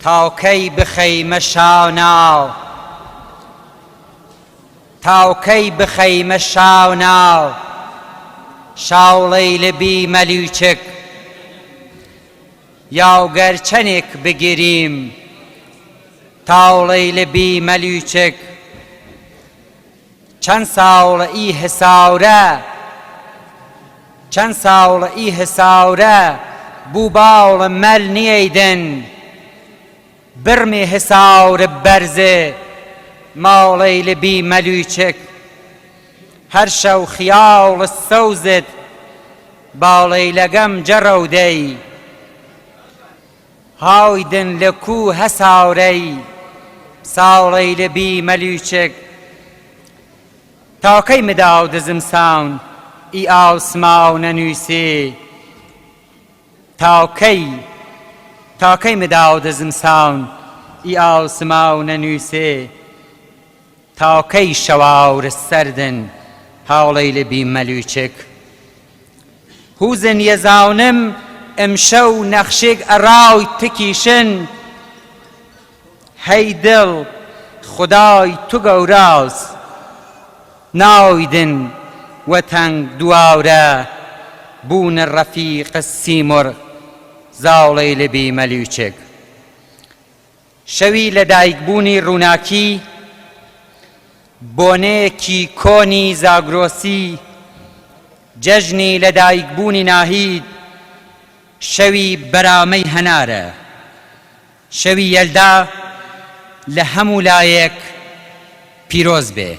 تاوکەی بخەیمە شاو تاوکەی بخەیمە شاو ناو شاوڵەی لەبی مەلیوچک یاوگەر چەنێک بگیریم تاوڵەی لەبی مەلیوچک چەند ساوڵە ئی هەساورە چەند ساوڵە ئی هەساورە بوو باوڵە مەل نیەیدن برمێ هەساورە بەرزێ ماوڵەی لەبی مەلیوچک هەر شەو خیاڵە سەوزت باوڵەی لەگەم جەڕەودەی هاویدن لە کوو هەساورەی ساوڵەی لەبی مەلیوچک تاوکەی مداو دزم ساون ئی ئاو سماو نەنووسێ تاوکەی مداو دزم ساون ئی ئاو سماو نەنووسێ تاوکەی شەواورە سەردن هاوڵەی لەبی مەلیوچک هوزن یەزاونم ئەمشەو نەخشێک ئەڕاوی تکیشن هەی دڵ خودای تو گەوراز ناویدن وەتەنگ دواورە بوونە ڕەفیقە سیمڕ زاوڵەی لەبی مەلیوچک شەوی لەدایکبوونی ڕووناکی بۆنەیەکی کۆنی زاگرۆسی جەژنی لەدایکبوونی ناهید شەوی بەرامەی هەنارە شەوی یەلدا لە هەموو لایەک پیرۆز بێ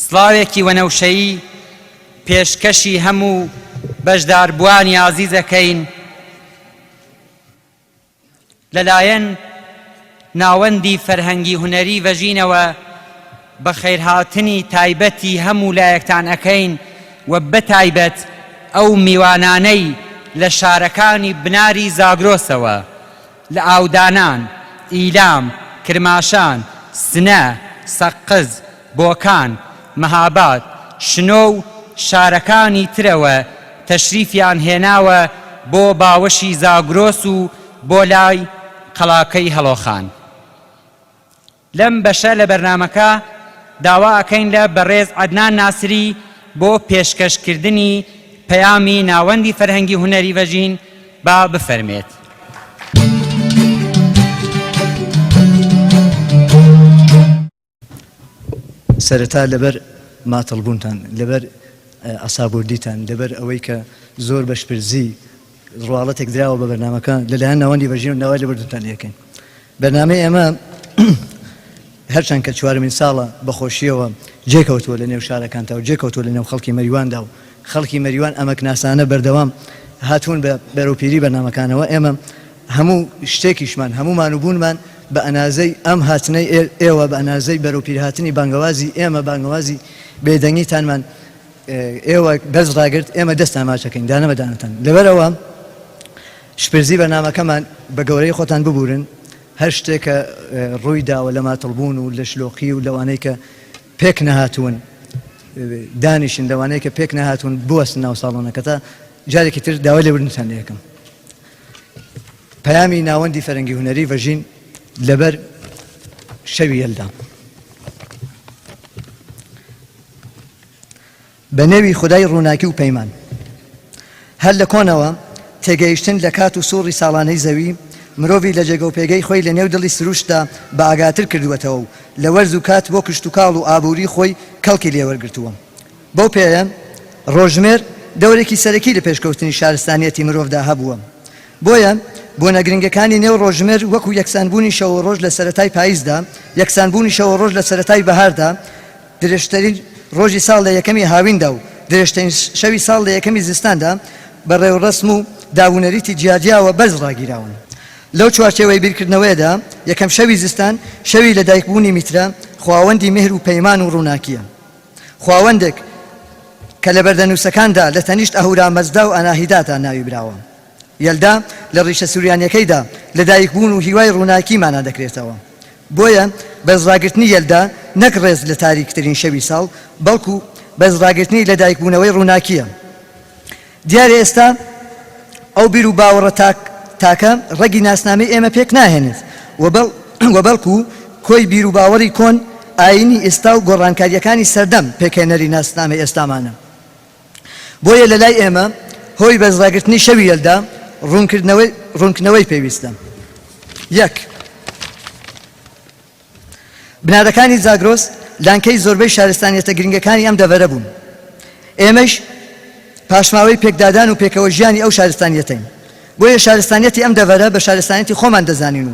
سڵاوێکی وەنەوشەیی پێشکەشی هەموو بەشداربوانی عەزیزەکەین لەلایەن ناوەندی فەرهەنگی هونەری ڤەژینەوە بە خێرهاتنی تایبەتی هەموو لایەکتان ئەکەین و بەتایبەت ئەو میوانانەی لە شارەکانی بناری زاگرۆسەوە لە ئاودانان، ئیلام، کرماشان، سنە، سەقز، بۆکان، مەهاباد، شنۆ و شارەکانی ترەوە تەشریفیان هێناوە بۆ باوەشی زاگرۆس و بۆ لای قەڵاکەی هەڵۆخان. لەم بەشە لە بەرنامەکە داوا ئەکەین لە بەڕێز عەدنان ناسری بۆ پێشکەشکردنی پەیامی ناوەندی فەرهەنگی هونەری ڤەژین با بفەرمێت. سەرەتا لەبەر ماتەڵبوونتان، لەبەر ئەسابوردیتان، لەبەر ئەوەی کە زۆر بەشپرزی ڕواڵەتێک دراوە بە بەرنامەکە لەلایەن ناوەندی ڤەژین و ناوای لەبەردووتان یەکەین. بەرنامەی ئێمە هەرچەند کە چوارمین ساڵە بەخۆشیەوە جێکەوتووە لە نێو شارەکانتەوە، جێکەوتووە لە نێو خەڵکی مەریواندا و خەڵکی مەریوان ئەمەکناسانە بەردەوام هاتوون بە بەرەوپیری بەرنامەکانەوە. ئێمە هەموو شتێکیشمان، هەمومان و بوونمان بە ئەنازەی ئەم هاتنەی ئێوە، بە ئەنازەی بەرەوپیر هاتنی بانگەوازی ئێمە، بانگەوازی بێدەنگیتانمان ئێوە بەرز ڕاگرت، ئێمە دەستان ماچەکەین دانەمەدانتان. لەبەرەوە شپرزی بەرنامەکەمان بە گەورەی خۆتان ببورن، هەر شتێکە ڕووی داوە لە ماتەڵبوون و لە شلۆقی و لەوانەی کە پێک نەهاتوون دانیشن، لەوانەیە کە پێک نەهاتوون بوەستن ناو ساڵۆنەکە تا جارێکی تر داوای لێبوردنتان یەکەم. پەیامی ناوەندی فەرهەنگی هونەری ڤەژین لەبەر شەوی یەلدا. بە نێوی خودای ڕووناکی و پەیمان هەر لە کۆنەوە تێگەیشتن لە کات و سووڕی ساڵانەی زەوی مرۆڤی لە جێگە و پێگەی خۆی لە نێو دڵی سروشتدا بە ئاگاتر کردووەتەوە و لە وەرز و کات بۆ کشت و کاڵ و ئابووری خۆی کەڵکی لێوەرگرتووە. بەو پێیە ڕۆژمێر دەورێکی سەرەکی لە پێشکەوتنی شارستانیەتی مرۆڤدا هەبووە. بۆیە بۆ نەگرنگەکانی نێو ڕۆژمێر وەکو یەکسانبوونی شەو ڕۆژ لە سەرەتای پاییزدا، یەکسانبوونی شەو ڕۆژ لە سەرەتای بەهاردا، درێژترین ڕۆژی ساڵ لە یەکەمی هاویندا و درێژترین شەوی ساڵ لە یەکەمی زستاندا بە ڕێوڕەسم و داوونەریتی جیاجیاوە بەرز ڕاگیراون. لەو چوارچێوەی بیرکردنەوەیدا یەکەم شەوی زستان شەوی لەدایکبوونی میترە، خواوەندی مهر و پەیمان و ڕووناکیە. خواوەندێک کە لە بەردەنووسەکاندا لە تەنیشت ئەهورا مەزدا و ئەناهیداتا ناوی براوە. یەلدا لە ڕیشە سووریانیەکەیدا لەدایکبوون و هیوای ڕووناکیمانە دەکرێتەوە. بۆیە بەرزڕاگرتنی یەلدا نەک ڕێز لە تاریکترین شەوی ساڵ، بەڵکو بەرزڕاگرتنی لەدایکبوونەوەی ڕووناکیە. دیارە ئێستا ئەو بیر و باوەڕە تاکە ڕەگی ناسنامەی ئێمە پێک ناهێنێت و بەڵکو کۆی بیر و باوەڕی کۆن ئاینی ئێستا و گۆڕانکاریەکانی سەردەم پێکهێنەری ناسنامەی ئێستامانە. بۆیە لە لای ئێمە هۆی بەزراگرتنی شەوی یەلدا ڕوونکردنەوەی پێویستە. یەک، بنارەکانی زاگرۆس لانکەی زۆربەی شارستانیەتە گرنگەکانی ئەم دەڤەرە بوون. ئێمەش پاشماوەی پێکدادان و پێکەوە ژیانی ئەو شارستانیەتین. بۆیە شارستانیەتی ئەم دەڤەرە بە شارستانیەتی خۆمان دەزانین و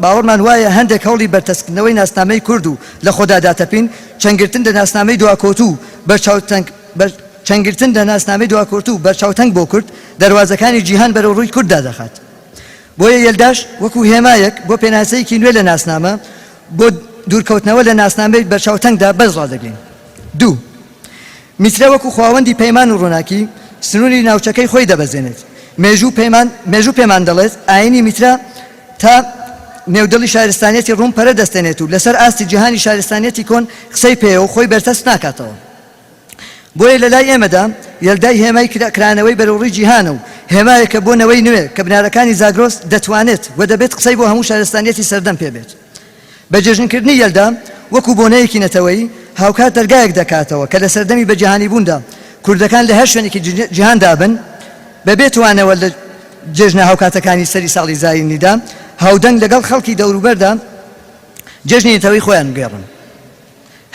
باوەڕمان وایە هەندێک هەوڵی بەرتەسکردنەوەی ناسنامەی کورد و لە خۆدا داتەپین چەنگرتن لە ناسنامەی دواکۆتوو چەنگرتن لە ناسنامەی دواکۆتوو بەرچاوتەنگ بۆ کورد دەواازەکانی جیهان بەرەو ڕووی کورتدا دەخات. بۆیە یەلداش وەکو هێمایەک بۆ پێناسەیەکی نوێ لە ناسنامە بۆ دوورکەوتنەوە لە ناسنامەی بەرچاوتەنگدا بەز ڕادەگرین. دوو، میترە وەکو خواوەندی پەیمان و ڕووناکی سنووری ناوچەکەی خۆی دەبەزێنێت. مێژوو پێمان دەڵێت ئاینی میترا تا نێودڵی شارستانیەتی ڕوون پەرە دەستێنێت و لەسەر ئاستی جیهانی شارستانیەتی کۆن قسەی پێوە و خۆی بەرتەست ناکاتەوە. بۆیە لە لای ئێمەدا یەلدای هێمای کرانەوەی بەرەوڕووی جیهانە و هێمایەکە بۆ نەوەی نوێ کە بنارەکانی زاگرۆس دەتوانێت و دەبێت قسەی بۆ هەموو شارستانیەتی سەردەم پێبێت. بە جێژنکردنی یەلدا وەکو بۆنەیەکی نەتەوەی هاوکات دەرگایەک دەکاتەوە کە لە سەردەمی بەجیهانی بووندا کوردەکان لە هەر شوێنێکی جیهاندا بن بەبێ توانەوە لە جێژنە هاوکاتەکانی سەری ساڵی زاینیدا هاودەنگ لەگەڵ خەڵکی دەوروبەردا جێژنی نەتەوەی خۆیان گێڕن.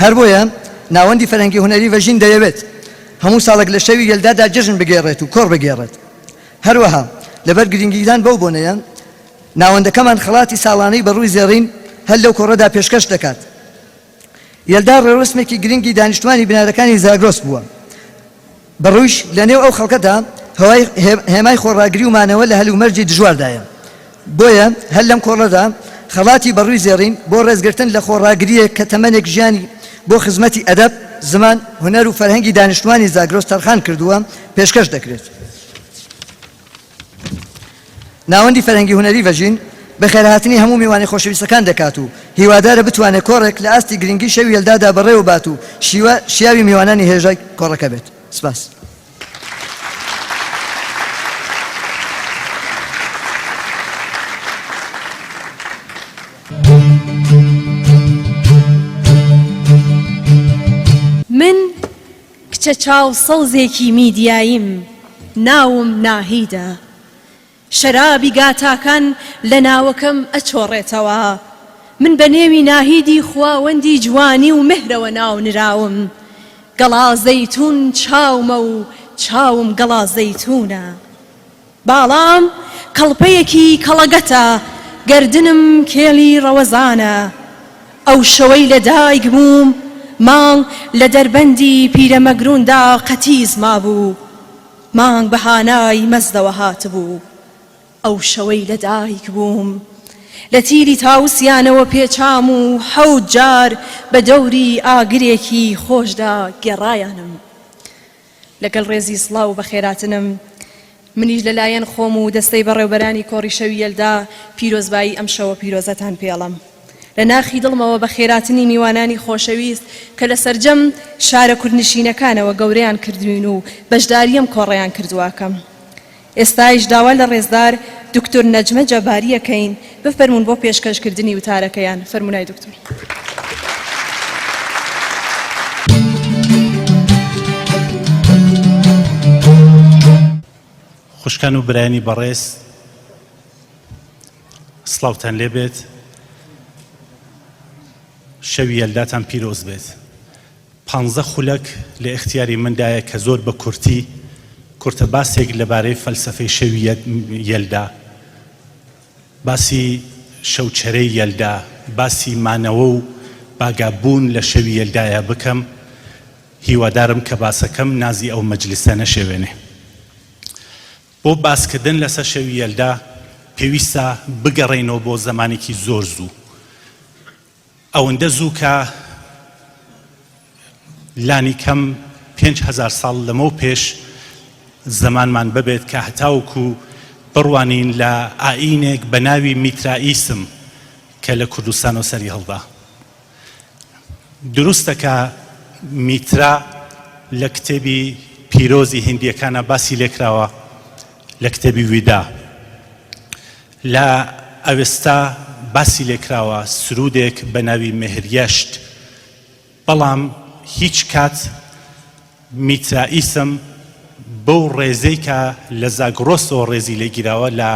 هەر بۆیە ناوەندی فەرهەنگی هونەری ڤەژین دەیەوێت هەموو ساڵێک لە شەوی یەلدادا جێژن بگێڕێت و کۆڕ بگێڕێت. هەروەها لەبەر گرنگیدان بەو بۆنەیە ناوەندەکەمان خەڵاتی ساڵانەی بەڕووی زێڕین هەر لەو کۆڕەدا پێشکەش دەکات. یەلدا ڕێوەسمێکی گرنگی دانیشتوانی بنارەکانی زاگرۆس بووە. بەڕوویش لە نێو ئەو خەڵکەدا هێمای خۆڕاگری و مانەوە لە هەلومەرجی دژواردایە. بۆیە هەر لەم کۆڕەدا خەڵاتی بەڕووی زێڕین بۆ ڕێزگرتن لە خۆڕاگریە کە تەمەنێک ژیانی بۆ خزمەتی ئەدەب، زمان، هونەر و فەرهەنگی دانیشتوانی زاگرۆس تەرخان کردووە پێشکەش دەکرێت. ناوەندی فەرهەنگی هونەری ڤەژین بەخێرهاتنی هەموو میوانی خۆشەویستەکان دەکات و هیوادارە بتوانێت کۆڕێک لە ئاستی گرنگی شەوی یەلدادا بەڕێوە بات و شیاوی میوانانی هێژای کۆڕەکە بێت. سپاس. من کچە چاو سەوزێکی میدیاییم ناوم ناهیدە شەرابی گاتاکان لە ناوەکەم ئەچۆڕێتەوە من بە نێوی ناهیدی خواوەندی جوانی و مهرەوە ناو نراوم گەڵا زەیتون چاومە و چاوم گەڵا زەیتونە باڵام کەڵپەیەکی کەڵەگەتە گەردنم کێڵی ڕەوەزانە ئەو شەوەی لە دایک بووم مانگ لە دەربەندی پیرەمەگروندا قەتیز مابوو مانگ بەهانای مەزدەوە هاتبوو ئەو شەوەی لە دایک بووم لە تیری تاوسیانەوە پێچام و حەوت جار بە دەوری ئاگرێکی خۆشدا گێڕایانم لەگەڵ ڕێزی سڵاو و بەخێراتنم منیش لەلایەن خۆم و دەستەی بەڕێوبەرانی کۆڕی شەوی یەلدا پیرۆزبایی ئەم شەوە پیرۆزەتان پێڵم لە ناخی دڵمەوە بە خێراتنی میوانانی خۆشەویست کە لە سەرجەم شارە کوردنشینەکانەوە گەورەیان کردوین و بەشداریم کۆڕیان کردوواکەم ئێستایش داوا لە ڕێزدار دکتۆر نەجمە جەباریەکەین بفەرمون بۆ پێشکەشکردنی وتارەکەیان فەرمونای دکتۆر. خوشکان و برایانی بەڕێز سڵاوتان لێبێت شەوی یەلداتان پیرۆز بێت 15 خولەک لە اختیاری مندایە کە زۆر بە کورتی کورتە باسێک لەبارەی فەلسەفەی شەوی یەلدا باسی شەوچەرەی یەلدا باسی مانەوە و باگابوون لە شەوی یەلدایە بکەم هیوادارم کە باسەکەم نازی ئەو مەجلیسە نەشێوێنێ بۆ باسکردن لەسەر شەوی یەلدا پێویستە بگەڕێنەوە بۆ زەمانێکی زۆر زوو ئەوەندە زوو کە لانی کەم 5,000 ساڵ لەمەو پێش زەمانمان ببێت کە هەتاوەکو بڕوانین لە ئاینێک بە ناوی میترائیسم کە لە کوردستان و سەری هەڵدا دروستە کە میترا لە کتێبی پیرۆزی هندیەکانە باسی لێکراوە لە کتێبی ویدا لە ئەوێستا باسی لێکراوە سرودێک بە ناوی مهریەشت، بەڵام هیچ کات میترائیسم بەو ڕێزەی کە لە زاگرۆسەوە ڕێزی لێگیراوە لە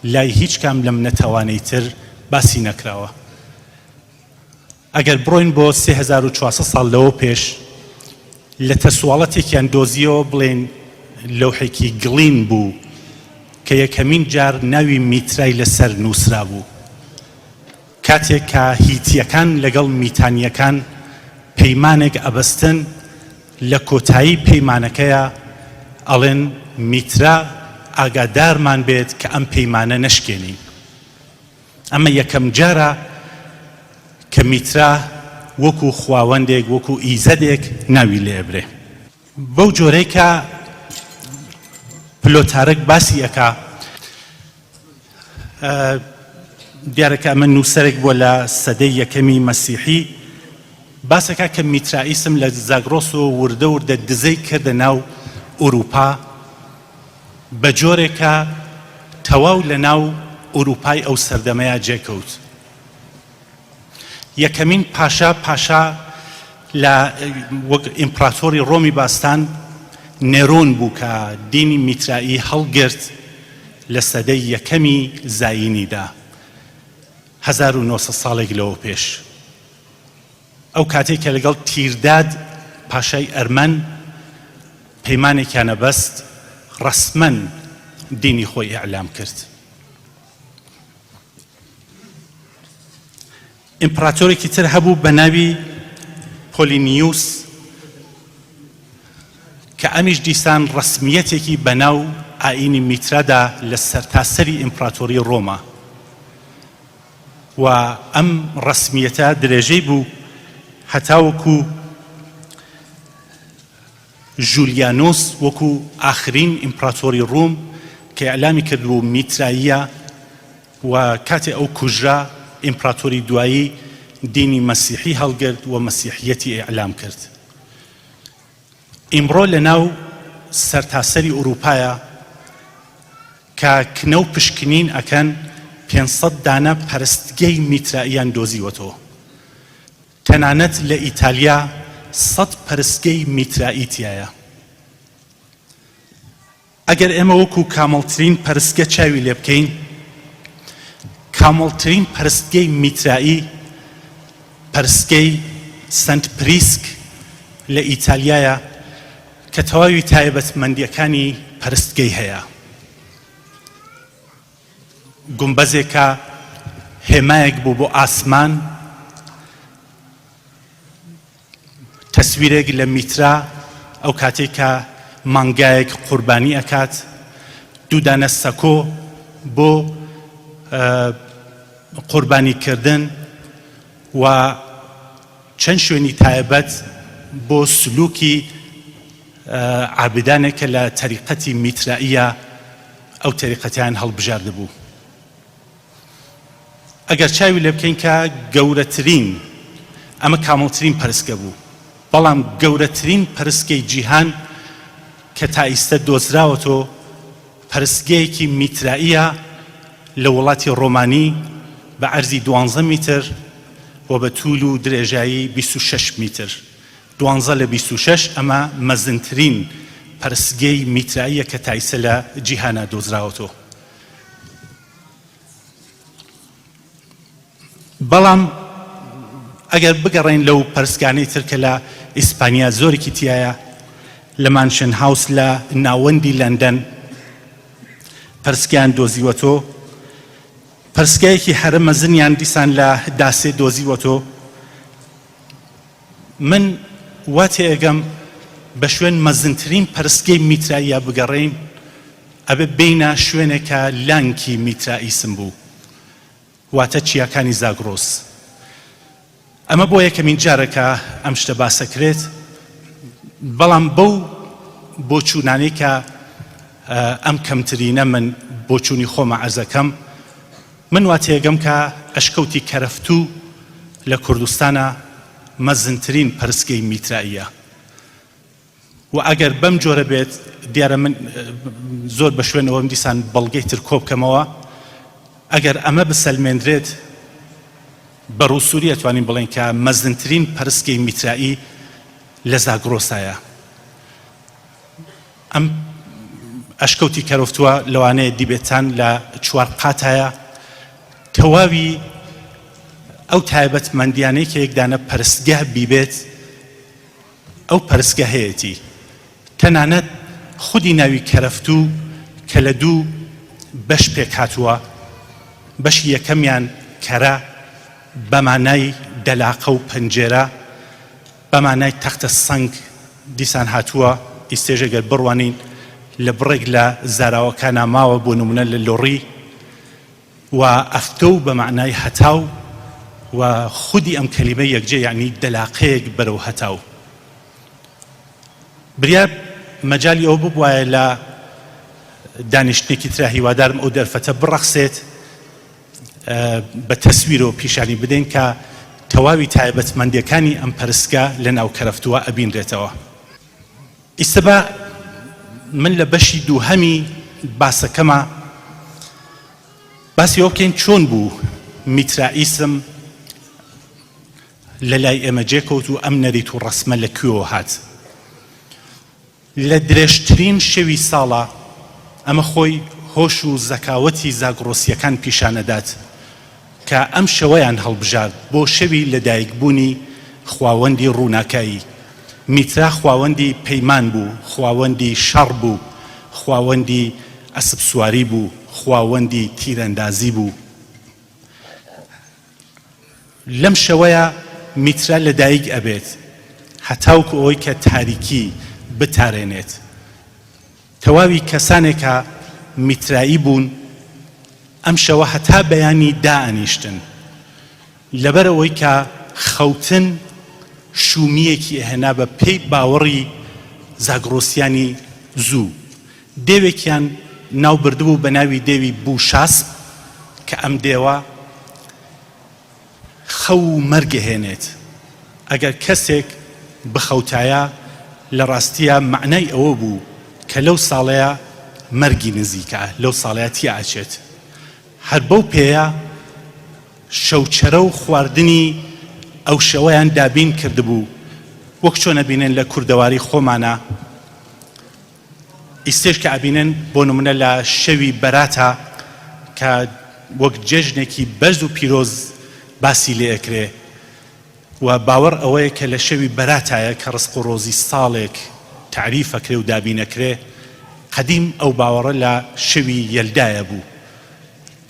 لای هیچ کام لەم نەتەوانەی تر باسی نەکراوە. ئەگەر بڕۆین بۆ 3400 ساڵ لەوە پێش لە تەسواڵەتێکیان دۆزیەوە بڵێن لەوحێکی گڵین بوو کە یەکەمین جار ناوی میترای لەسەر نووسرا بوو، کاتێک کە هیتیەکان لەگەڵ میتانیەکان پەیمانێک ئەبەستن، لە کۆتایی پەیمانەکەیە ئەڵێن میترا ئاگادارمان بێت کە ئەم پەیمانە نەشکێنین. ئەمە یەکەم جارە کە میترا وەکو خواوەندێک وەکو ئیزەدێک ناوی لێبرێ. بەو جۆرەی کە پلۆتارک باسی ئەکا، دیارەکە ئەمە نووسەرێک بووە لە سەدەی یەکەمی مەسیحی، باسەکە کە میترائیسم لە زاگرۆس و وردە وردە دزەی کردە ناو ئوروپا بە جۆرێکە تەواو لە ناو ئوروپای ئەو سەردەمەیە جێکەوت. یەکەمین پاشا لە وەک ئیمپراتۆری ڕۆمی باستان نێرۆن بوو کە دینی میترائی هەڵگرت لە سەدەی یەکەمی زاینیدا 1900 ساڵێک لەوە پێش. ئەو کاتێک کە لەگەڵ تیرداد پاشای ئەرمەن پەیمانێکیانە بەست، ڕەسمەن دینی خۆی ئیعلام کرد. ئیمپراتۆرێکی تر هەبوو بە ناوی پۆلینیوس کە ئەمیش دیسان ڕەسمیەتێکی بەناو ئاینی میترادا لە سەرتاسەری ئیمپراتۆری ڕۆما، و ئەم ڕەسمیەتە درێژەی بوو هەتاوەکو ژولیانۆس وەکو ئاخرین ئیمپراتۆری ڕۆم کە ئەعلامی کردبوو میتراییە، و کاتێ ئەو کوژرا ئیمپراتۆری دوایی دینی مەسیحی هەڵگرت و مەسیحیەتی ئیعلام کرد. ئیمڕۆ لە ناو سەرتاسەری ئوروپایە کە کنە و پشکنین ئەکەن 500 دانە پەرستگەی میترائیان دۆزیوەتەوە. تەنانەت لە ئیتالیا 100 پەرستگەی میترائی تایە. ئەگەر ئێمە وەکو کامەڵترین پەرستگە چاوی لێ بکەین، کامەڵترین پەرستگەی میترائی پەرستگەی سنت پریسک لە ئیتالیایە کە تەواوی تایبەتمەندیەکانی پەرستگەی هەیە. گومبەزێکە هێمایەک بوو بۆ ئاسمان، تەسویرێک لە میترا ئەو کاتێک کە مانگایەک قوربانی ئەکات، دوودانە سەکۆ بۆ قوربانیکردن، و چەند شوێنی تایبەت بۆ سلوکی عابدانێکە لە تەریقەتی میترائیە ئەو تەریقەتیان هەڵبژاردە بوو. ئەگەر چاوی لێ بکەین کە گەورەترین، ئەمە کامەڵترین پەرستگە بوو، بەڵام گەورەترین پەرستگەی جیهان کە تا ئیستە دۆزراوەتەوە پەرستگەیەکی میترائیە لە وڵاتی ڕۆمانی بە عەرزی 12 میتر و بە توول و درێژایی 26 میتر. 12 لە 26 ئەمە مەزنترین پەرستگەی میترائیە کە تا ئیستە لە جیهانە دۆزراوەتەوە. بەڵام ئەگەر بگەڕین لەو پەرستگانەی تر کە لە ئیسپانیا زۆرێکی تایە، لە مانشن هاوس لە ناوەندی لەندەن پەرستگەیان دۆزیوەتەوە، پەرستگایەکی هەرە مەزنیان دیسان لە داسێ دۆزیوەتەوە. من وا تێئەگەم بە شوێن مەزنترین پەرستگەی میترائیە بگەڕین، ئەبێ بینە شوێنێکە لانکی میترائیسم بوو، واتە چیاکانی زاگرۆس. ئەمە بۆ یەکەمین جارەکە ئەم شتە باسەکرێت، بەڵام بەو بۆچوونانەی کە ئەم کەمترینە من بۆچوونی خۆمە عەرزەکەم، من وا تێگەم کە ئەشکەوتی کەرەفتوو لە کوردستانە مەزنترین پەرستگەی میترائیە، و ئەگەر بەم جۆرە بێت دیارە من زۆر بە شوێنەوەم دیسان بەڵگەی تر کۆ بکەمەوە، ئەگەر ئەمە بسەلمێنرێت بەڕووسوری ئەتوانین بڵێن کە مەزنترین پەرستگەی میترایی لە زاگرۆسایە. ئەم ئەشکەوتی کەرۆفتووە لەوانەیە دیبێتان لە چوار قاتایە تەواوی ئەو تایبەتمەندیانەی کە یەکدانە پەرستگە بیبێت ئەو پەرستگە هەیەتی. تەنانەت خودی ناوی کەرەفتوو کە لە دوو بەش پێک هاتووە، بەشی یەکەمیان کەرە بەمانای دەلاقە و پەنجێرە، بەمانای تەختە سەنگ دیسان هاتووە. ئیستێژەگەر بڕوانین لە بڕێک لە زاراوەکانە ماوە بۆ نمونە لە لۆڕی و ئەفتە و بەمعنای هەتاو و خودی ئەم کەلیمە یەکجێ یعنی دەلاقەیەک بەرەو هەتاو. بریار مەجالی ئەو ببوایە لە دانیشتێکی ترا هیوادارم ئەو دەرفەتە بڕەخسێت بە تەسویرەوە پیشانی بدەین کە تەواوی تایبەتمەندیەکانی ئەم پەرستگە لە ناو کەرەفتووە ئەبینرێتەوە. ئیسەبا من لە بەشی دووهەمی باسەکەمە باسی ئەو بکەین چۆن بوو میترائیسم لە لای ئێمە جێکەوت و ئەم نەریت و ڕەسمە لەکوێوە هات. لە درێژترین شەوی ساڵە ئەمە خۆی هۆش و زەکاوەتی زاگرۆسیەکان پیشانەدات کە ئەم شەوەیان هەڵبژارد بۆ شەوی لەدایکبوونی خواوەندی ڕووناکایی. میترا خواوەندی پەیمان بوو، خواوەندی شەڕ بوو، خواوەندی ئەسب سواری بوو، خواوەندی تیرەندازی بوو. لەم شەوەیە میترا لەدایک ئەبێت هەتاوکو ئەوەی کە تاریکی بتارێنێت. تەواوی کەسانێکە میترایی بوون ئەم شەوە هەتا بەیانی دائەنیشتن لەبەرەوەی کە خەوتن شومیەکی ئەهێنا بە پێی باوەڕی زاگرۆسیانی زوو. دێوێکیان ناو بردبوو بە ناوی دێوی بوشاسب کە ئەم دێوە خەو و مەرگە هێنێت. ئەگەر کەسێک بخەوتایە لە ڕاستیە معنای ئەوە بوو کە لەو ساڵەیە مەرگی نزیکە، لەو ساڵەیە تیاچێت. هەر بەو پێیە شەوچەرە و خواردنی ئەو شەوەیان دابین کردبوو وەک چۆن ئەبینن لە کوردەواری خۆمانە. ئیستێش کە ئەبینن بۆ نمونە لە شەوی بەراتە کە وەک جێژنێکی بەرز و پیرۆز باسی لێ ئەکرێ و باوەڕ ئەوەیە کە لە شەوی بەراتایە کە ڕزق و ڕۆزی ساڵێک تعریفەکرێ و دابینەکرێ. قەدیم ئەو باوەڕە لە شەوی یەلدایە بوو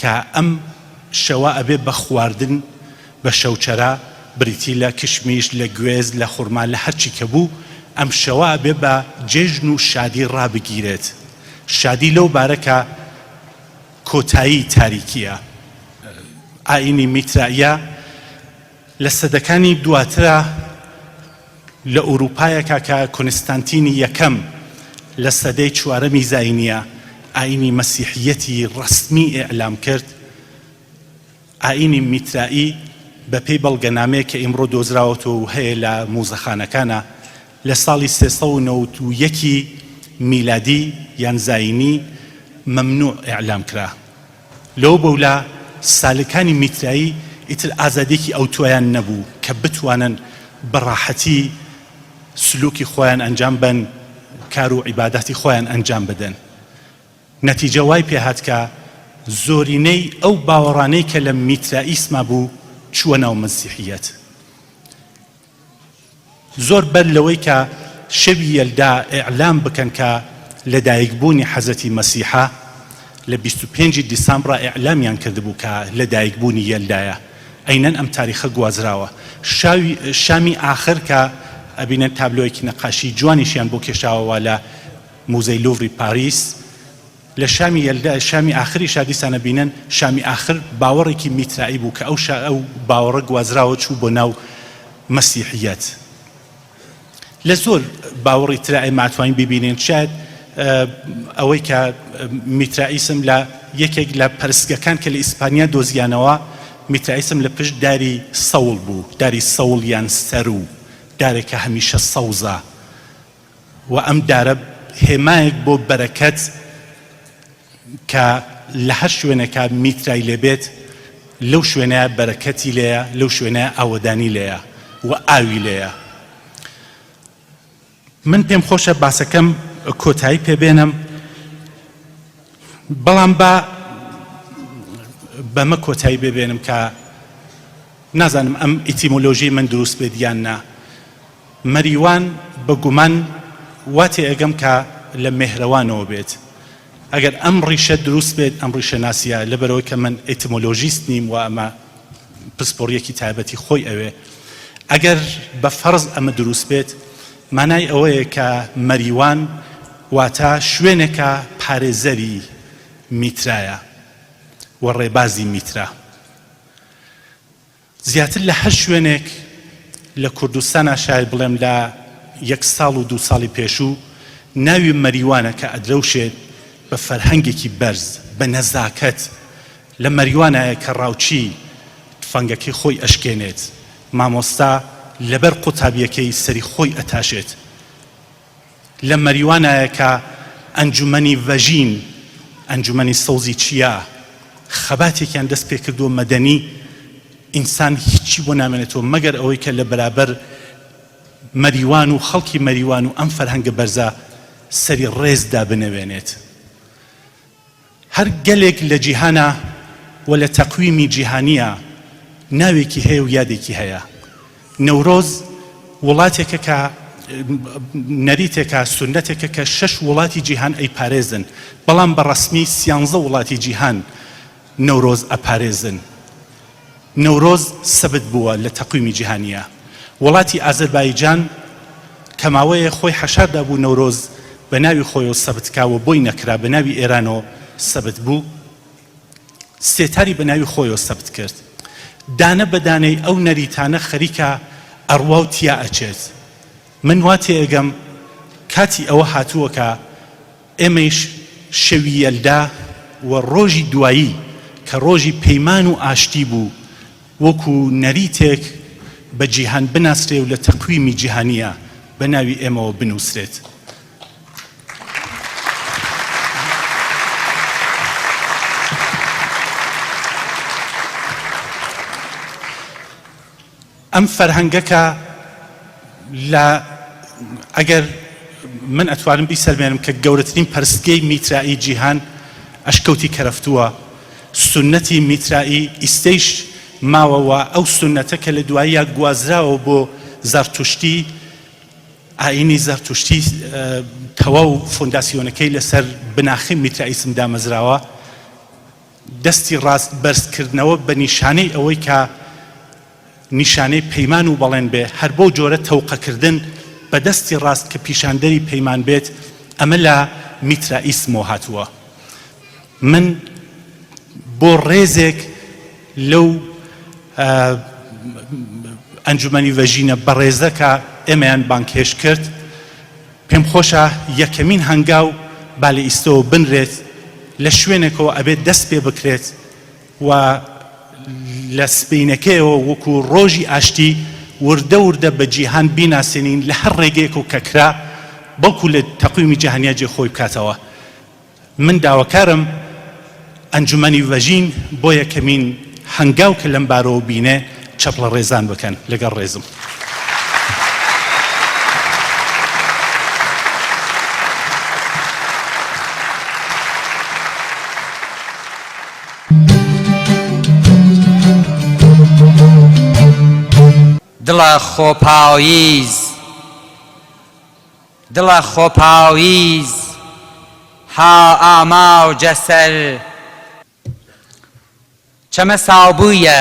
کە ئەم شەوە ئەبێ بە خواردن بە شەوچەرە بریتی لە کشمیش، لە گوێز، لە خورما، لە هەرچی کە بوو ئەم شەوە ئەبێ بە جێژن و شادی ڕابگیرێت. شادی لەو بارەکە کۆتایی تاریکیە. ئاینی میترائیە لە سەدەکانی دواترە لە ئوروپایەکە کە کۆنستانتینی یەکەم لە سەدەی چوارەمی زاینیە ئاینی مەسیحیەتی ڕەسمی ئێعلام کرد. ئاینی میترائی بە پێی بەڵگەنامەیە کە ئیمڕۆ دۆزراوەتەوە و هەیە لە موزەخانەکانە لە ساڵی 391 میلادی یان زاینی مەمنوع ئێعلام کرا. لەو بەولا سالەکانی میترایی ئیتر ئازادێکی ئەو توایان نەبوو کە بتوانن بەڕاحەتی سلوکی خۆیان ئەنجام بن، کار و عیبادەتی خۆیان ئەنجام بدەن. نەتیجە وای پێهات کە زۆرینەی ئەو باوەڕانەی کە لە میترائیسما بوو چووە ناو مەسیحیەت. زۆر بەر لەوەی کە شەوی یەلدا ئێعلام بکەن کە لەدایکبوونی حەزەتی مەسیحە لە 25 دیسامبرە ئێعلامیان کردبوو کە لەدایکبوونی یەلدایە. ئەینەن ئەم تاریخە گوازراوە. شامی ئاخر کە ئەبینن تابلۆیەکی نەقاشی جوانیشیان بۆ کێشاوەوە لە موزەی لوڤری پاریس. لە شامی یەلدا شامی ئاخری شادیسانە بینن شامی ئاخر باوەڕێکی میترائی بوو کە ئەو باوەڕە گوازراوە چوو بۆ ناو مەسیحیەت. لە زۆر باوەڕی ترائی ماتوانین ببینین شاید ئەوەی کە میترائیسم لە یەکێک لە پەرستگەکان کە لە ئیسپانیا دۆزیانەوە میترائیسم لە پشت داری سەوڵ بوو، داری سەوڵ یان سەرو، دارێکە هەمیشە سەوزە و ئەم دارە هێمایەک بۆ بەرەکەت کە لە هەر شوێنێکە میترای لێبێت لەو شوێنەیە بەرەکەتی لێیە لەو شوێنەیە ئاوەدانی لێیە و ئاوی لێیە. من پێم خۆشە باسەکەم کۆتایی پێبێنم، بەڵام بەمە کۆتایی ببێنم کە نازانم ئەم ئیتیمۆلۆژی من دروست بێت یان نا. مەریوان بە گومان واتێ ئەگەم کە لە مێهرەوانەوە بێت. ئەگەر ئەم ڕیشە دروست بێت ئەم ڕیشە ناسیە لەبەرەوەی کە من ئیتیمۆلۆژیست نیم و ئەمە پسپۆڕیەکی تایبەتی خۆی ئەوێ. ئەگەر بە فەرز ئەمە دروست بێت مانای ئەوەیە کە مەریوان واتە شوێنێکە پارێزەری میترایە و ڕێبازی میترا. زیاتر لە هەر شوێنێک لە کوردستانە شاید بڵێم لە 1 ساڵ و 2 ساڵی پێشوو ناوی مەریوانە کە ئەدرەوشێت بە فەرهەنگێکی بەرز بە نەزاکەت لە مەریوانایە کە ڕاوچی تفەنگەکەی خۆی ئەشکێنێت، مامۆستا لەبەر قوتابیەکەی سەری خۆی ئەتاشێت، لە مەریوانایە کە ئەنجومەنی ڤەژین ئەنجومەنی سەوزی چیا خەباتێکیان دەست پێ کردووە مەدەنی ئینسان هیچی بۆ نامێنێتەوە مەگەر ئەوەی کە لە بەرابەر مەریوان و خەڵکی مەریوان و ئەم فەرهەنگە بەرزە سەری ڕێزدا بنەوێنێت. هەر گەلێک لە جیهانە و لە تەقویمی جیهانیە ناوێکی هەیە و یادێکی هەیە. نەورۆز وڵاتێکە کە نەریتێکە سونەتێکە کە 6 وڵاتی جیهان ئەیپارێزن، بەڵام بە ڕەسمی 13 وڵاتی جیهان نەورۆز ئەپارێزن. نەورۆز سەبت بووە لە تەقویمی جیهانیە. وڵاتی ئازەربایجان کە ماوەیە خۆی حەشاردا بوو نەورۆز بە ناوی خۆیەوە سەبتکاوە بۆی نەکرا، بە ناوی ئێرانەوە سەبت بوو، سێتاری بە ناوی خۆیەوە سەبت کرد. دانە بە دانەی ئەو نەریتانە خەریکە ئەڕوا و تیا ئەچێت. من واتێ ئەگەم کاتی ئەوە هاتووە کە ئێمەش شەوی یەلدا و ڕۆژی دوایی کە ڕۆژی پەیمان و ئاشتی بوو وەکو نەریتێک بە جیهان بناسرێ و لە تەقویمی جیهانیە بە ناوی ئێمەوە بنووسرێت. ئەم فەرهەنگەکە لە ئەگەر من ئەتوانم بیسەلمێنم کە گەورەترین پەرستگەی میترایی جیهان ئەشکەوتی کەرەفتووە، سونەتی میترایی ئیستەیش ماوەوە، ئەو سونەتە کە لە دواییە گوازراوە بۆ زەرتوشتی، ئاینی زەرتوشتی تەواو فۆنداسیۆنەکەی لەسەر بناخی میترائیسم دامەزراوە، دەستی ڕاست بەرزکردنەوە بە نیشانەی ئەوەی کە نیشانەی پەیمان و بەڵێن بێ، هەر بۆ جۆرە تەوقەکردن بە دەستی ڕاست کە پیشاندەری پەیمان بێت، ئەمە لە میترائیسمەوە هاتووە. من بۆ ڕێزێک لەو ئەنجومەنی ڤەژینە بەڕێزەکە ئێمەیان بانکێش کرد، پێم خۆشە یەکەمین هەنگاو با لە ئیستەوە بنرێت، لە شوێنێکەوە ئەبێت دەست پێ بکرێت و لە سبەینەکەیەوە وەکو ڕۆژی ئاشتی وردە وردە بە جیهان بیناسێنین لە هەر ڕێگەیەک و کەکرا بەڵکو لە تەقویمی جیهانیا جێ خۆی بکاتەوە. من داواکارم ئەنجومەنی ڤەژین بۆ یەکەمین هەنگاو کە لەم بارەوە بینێ چەپڵە ڕێزان بکەن لەگەڵ ڕێزم. دڵە خۆپاویز، دڵە خۆپاویز، ها ئاما و جەسەر چەمە ساوبوویە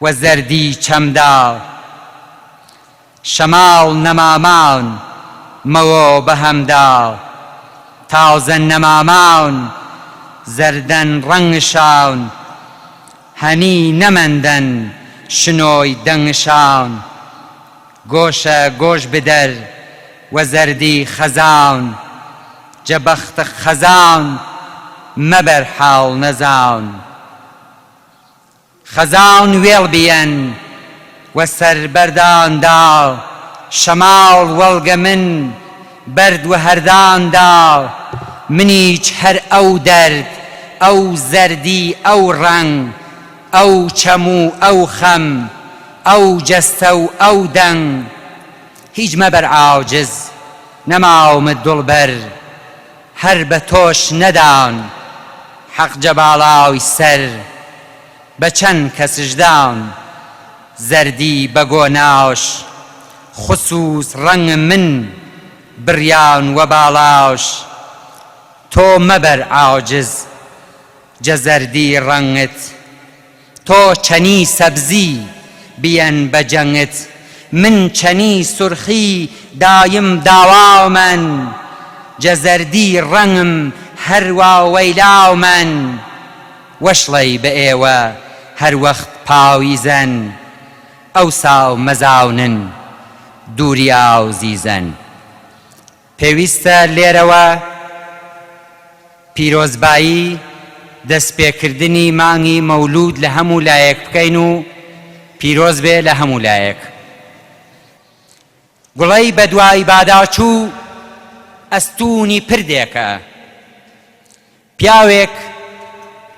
وە زەردی چەمداو، شەماڵ نەمامان مەوە بەهەمداو، تاوزە نەمامان زەردەن ڕەنگشاون، هەنی نەمەندەن شنۆی دەنگشاون، گۆشە گۆش بدەر وە زەردی خەزاون، جەبەختە خەزاون مەبەر حاڵ نەزاون، خەزاون وێڵ بیەن وە سەربەردان داو، شەماڵ وەڵگە من بەرد وە هەردان داو، منیچ هەر ئەو دەرد ئەو زەردی ئەو ڕەنگ ئەو چەموو ئەو خەم ئەو جەستە و ئەو دەنگ هیچ مەبەر عاجز نەماومت دڵبەر هەر بە تۆش نەدان حەق جەباڵاوی سەر بە چەند کەسشدان زەردی بە گۆناوش خصوص ڕەنگ من بڕیان وە باڵاوش تۆ مەبەر عاجز جە زەردی ڕەنگت تۆ چەنی سەبزی بیەن بە جەنگت من چەنی سورخی دایم داواومەن جە زەردی ڕەنگم هەروا وەیلاومەن وەشڵەی بە ئێوە هەر وەخت پاویزەن ئەوساو مەزاونن دووریا و زیزەن پێویستە لێرەوە پیرۆزبایی دەستپێکردنی مانگی مەولود لە هەموو لایەک بکەین و پیرۆز بێ لە هەموو لایەک گوڵەی بە دوای باداچوو ئەستوونی پردێکە پیاوێک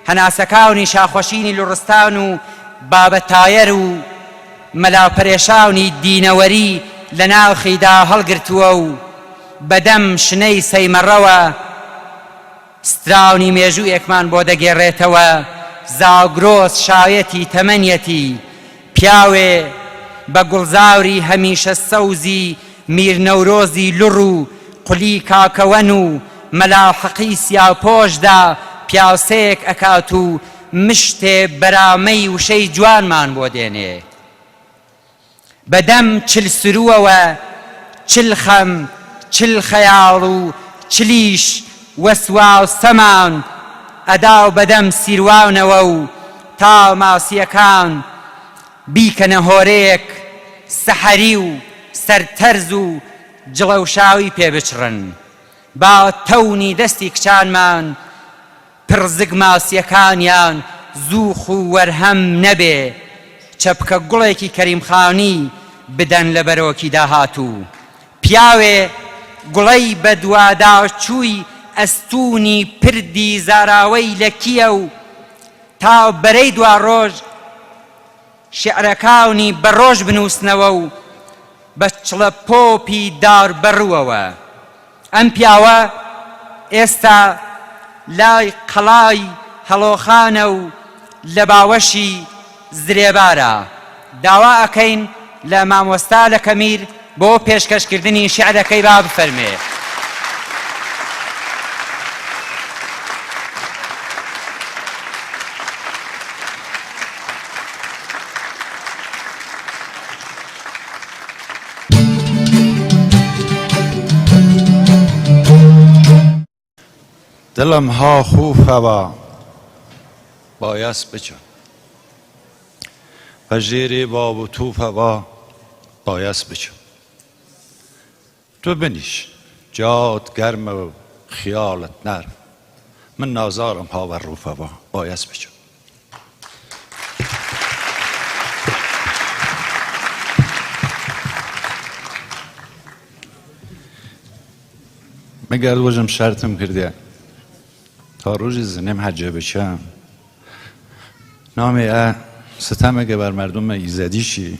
هەناسەکاونی شاخۆشینی لوڕستان و بابەتایەر و مەلاپەرێشاونی دینەوەری لە ناوخیدا هەڵگرتووە و بەدەم شنەی سەیمەڕەوە ستراونی مێژوویەکمان بۆ دەگێڕێتەوە زاگرۆس شایەتی تەمەنیەتی پیاوێ بە گوڵزاوری هەمیشە سەوزی میرنەورۆزی لوڕ و قولی کاکەوەن و مەلاحەقی سیاپۆشدا پیاسەیەک ئەکات و مشتێ بەرامەی وشەی جوانمان بۆ دێنێ بەدەم چل سروەوە چل خەم چل خەیاڵ و چلیش وەسوا و سەمان ئەدا و بەدەم سیروانەوە و تا ماسیەکان بیکەنە هۆرەیەک سەحەری و سەرتەرز و جڵەوشاوی پێ بچڕن با تەونی دەستی کچانمان پرزگ ماسیەکانیان زووخ و وەرهەم نەبێ چەپکە گوڵێکی کەریمخانی بدەن لە بەرۆکی داهاتوو پیاوێ گوڵەی بە دوواداچووی ئەستوونی پردی زاراوەی لە کیە و تا بەرەی دوا ڕۆژ شێعرەکانی بە ڕۆژ بنووسنەوە و بە چڵە پۆپی دار بەڕووەوە ئەم پیاوە ئێستا لای قەڵای هەڵۆخانە و لە باوەشی زرێبارە داوا ئەکەین لە مامۆستا لە کەمیر بۆ پێشکەشکردنی شیعرەکەی با بفەرمێ دلم ها خوفەوە بایەست بچە بە ژێرێ باب و تووفەوە بایەست بچە تۆ بنیش جات گەرمە و خیاڵت نەرم من نازارم هاوە ڕووفەوە بایەست بچە مەگەر وەژم شەرتم کردێ تا ڕۆژی زنێم حەجە بچەم نامێ ئە ستەمێکە بەر مردمە ئیزەدیشی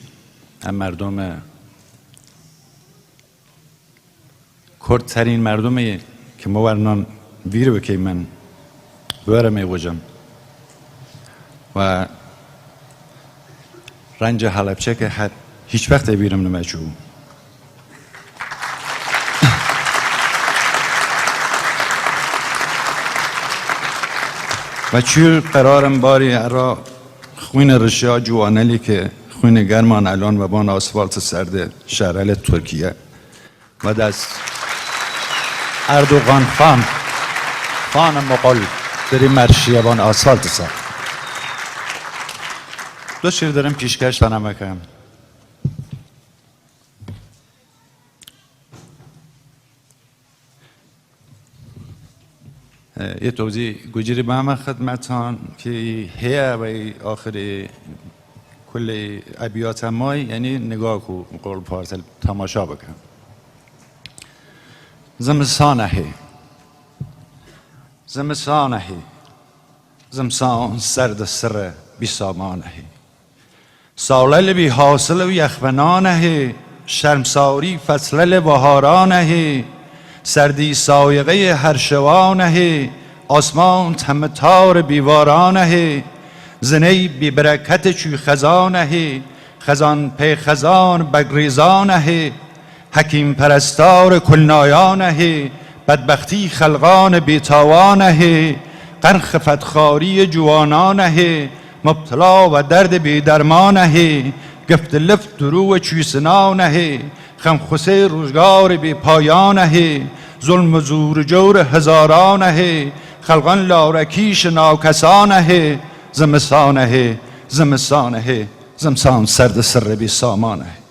ئەم مردمە کورتترین مردمێ کە مەوەرنان بیر بکەی من بوەرەمێ وەجەم و ڕەنجە هەڵەبچەکە هەر هیچ وەختە بیرم نەمەچوو و چیر قرارم باری ارا خوین رشیا جوانلی که خوین گرمان الان و بان آسفالت سرده شهرال ترکیه و دست اردوغان خان مقال داری مرشیه بان آسفالت سر دو شیر دارم پیشکش تنم بکنم یه توضیح گوجری به همه خدمتان که هیه و آخر کل ابیات مای یعنی نگاه کو قول پارتل تماشا بکن زمستانه هی زمستانهی زمستان سرد سر بی سامانهی سالل بی حاصل و یخبنانهی شرمساری فصلل بهارانهی سردی سایقه هر شوانهی آسمان تمتار بیوارانهی زنی بی برکت چوی خزانهی خزان پی خزان بگریزانهی حکیم پرستار کلنایانهی بدبختی خلقان بیتاوانهی قرخ فتخاری جوانانهی مبتلا و درد بی درمانهی گفت لفت درو چویسنانهی خمخسه روزگار بی پایانهی ظلم و زور جور هزارانهی خلقان لارکیش ناکسانهی زمستانهی زمستانهی زمستان سرد سر بی سامانهی.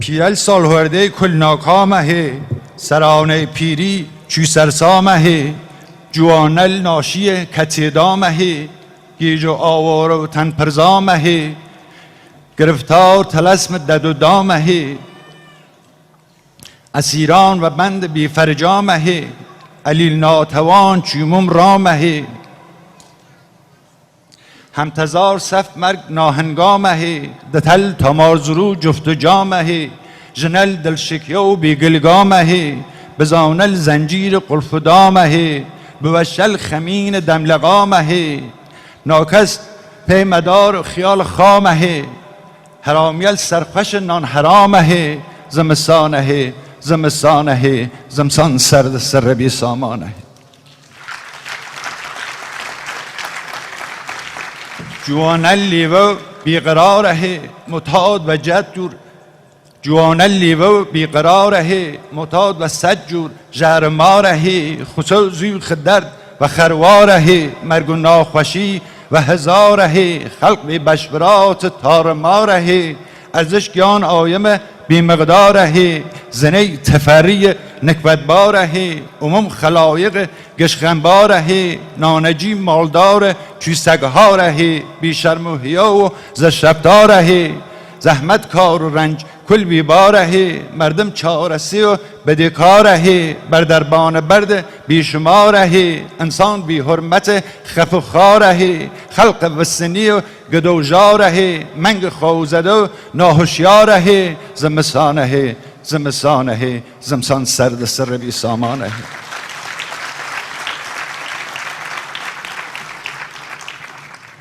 پیرل سالهورده کل ناکامه سرانه پیری چوی سرسامه جوانل ناشی کتیدامه گیج و آوار و تن پرزامه گرفتار تلسم دد و دامه اسیران و بند بی فرجامه علیل ناتوان چومم رامه همتزار صف مرگ ناهنگامه دتل تمارزرو جفت و جامه جنل دلشکیو بیگلگامه بزانل زنجیر قلف دامه بوشل خمین دملقامه ناکس پی مدار خیال خامه حرامیل سرخوش نان حرامه زمستانه زمستانه زمستان سرد سر بی سامانه جوانل لیو بیقراره متاد و جد جور جوانل لیو بیقراره متاد و صد جور جرماره خصوصی خدرد و خرواره مرگ و ناخوشی و هزاره خلق بی بشبرات تارماره ارزش گیان آیم بی مقداره زنی تفری نکبتباره عموم خلایق گشخنباره نانجی مالدار چوی سگهاره بی شرم و حیا و زشرفتاره زحمت کار و رنج کل بیباره مردم چارسی و بدکاره بر دربان برد بیشماره انسان بی حرمت خف و خاره خلق وسنی و گدوژاره منگ خوزده و ناهوشیاره زمستانه زمستانه زمستان سرد سر بی سامانه